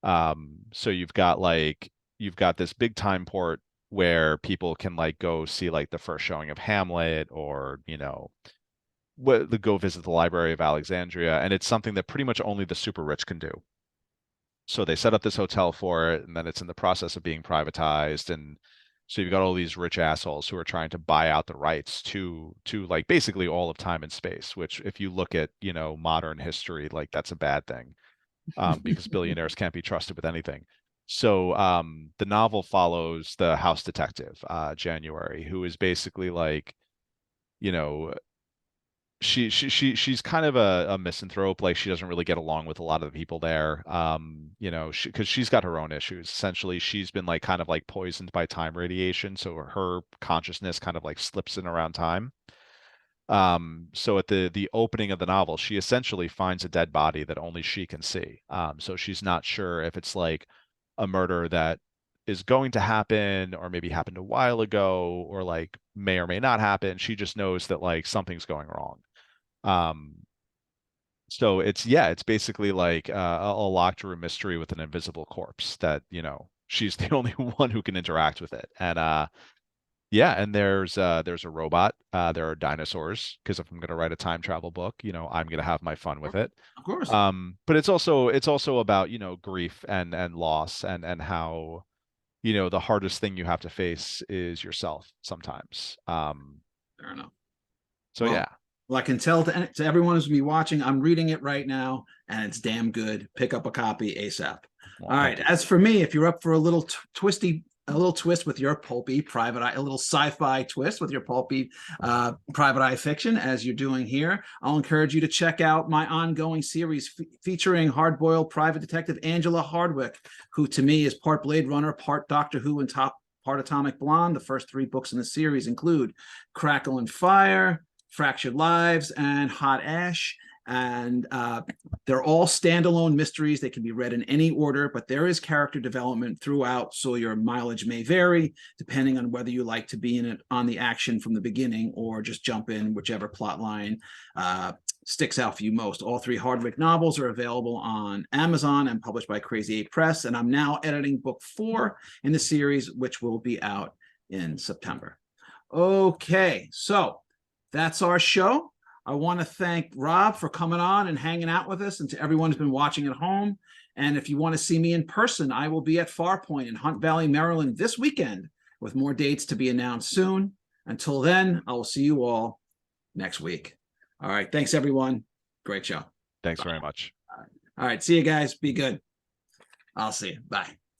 [SPEAKER 2] So you've got this big time port where people can like go see like the first showing of Hamlet or go visit the Library of Alexandria, and it's something that pretty much only the super rich can do. So they set up this hotel for it, and then it's in the process of being privatized, and so you've got all these rich assholes who are trying to buy out the rights to like basically all of time and space, which if you look at, modern history, like that's a bad thing, because billionaires can't be trusted with anything. So the novel follows the house detective, January, who is basically like, you know, she's kind of a misanthrope. Like she doesn't really get along with a lot of the people there. Because she's got her own issues. Essentially, she's been like kind of like poisoned by time radiation, so her consciousness kind of like slips in around time. So at the opening of the novel, she essentially finds a dead body that only she can see. So she's not sure if it's like a murder that is going to happen or maybe happened a while ago or like may or may not happen. She just knows that like something's going wrong. Um, so it's basically like a locked room mystery with an invisible corpse that, she's the only one who can interact with it. And yeah, and there's a robot. There are dinosaurs because if I'm going to write a time travel book, I'm going to have my fun with it.
[SPEAKER 1] Of course.
[SPEAKER 2] But it's also about, grief and loss and how, the hardest thing you have to face is yourself sometimes.
[SPEAKER 1] Fair enough.
[SPEAKER 2] So
[SPEAKER 1] Well,
[SPEAKER 2] yeah.
[SPEAKER 1] Well, I can tell to everyone who's going to be watching, I'm reading it right now, and it's damn good. Pick up a copy ASAP.
[SPEAKER 2] Well,
[SPEAKER 1] All
[SPEAKER 2] thank
[SPEAKER 1] right.
[SPEAKER 2] you.
[SPEAKER 1] As for me, if you're up for a little a little twist with your pulpy private eye, a little sci-fi twist with your pulpy private eye fiction, as you're doing here, I'll encourage you to check out my ongoing series featuring hard-boiled private detective Angela Hardwick, who to me is part Blade Runner, part Doctor Who, and part Atomic Blonde. The first 3 books in the series include Crackle and Fire, Fractured Lives, and Hot Ash. And they're all standalone mysteries. They can be read in any order, but there is character development throughout, so your mileage may vary depending on whether you like to be in it on the action from the beginning or just jump in whichever plot line sticks out for you most. All 3 Hardwick novels are available on Amazon and published by Crazy 8 Press, and I'm now editing book 4 in the series, which will be out in September. Okay, so that's our show. I want to thank Rob for coming on and hanging out with us, and to everyone who's been watching at home. And if you want to see me in person, I will be at Farpoint in Hunt Valley, Maryland this weekend, with more dates to be announced soon. Until then, I will see you all next week. All right. Thanks, everyone. Great show.
[SPEAKER 2] Thanks very much.
[SPEAKER 1] All right. See you guys. Be good. I'll see you. Bye.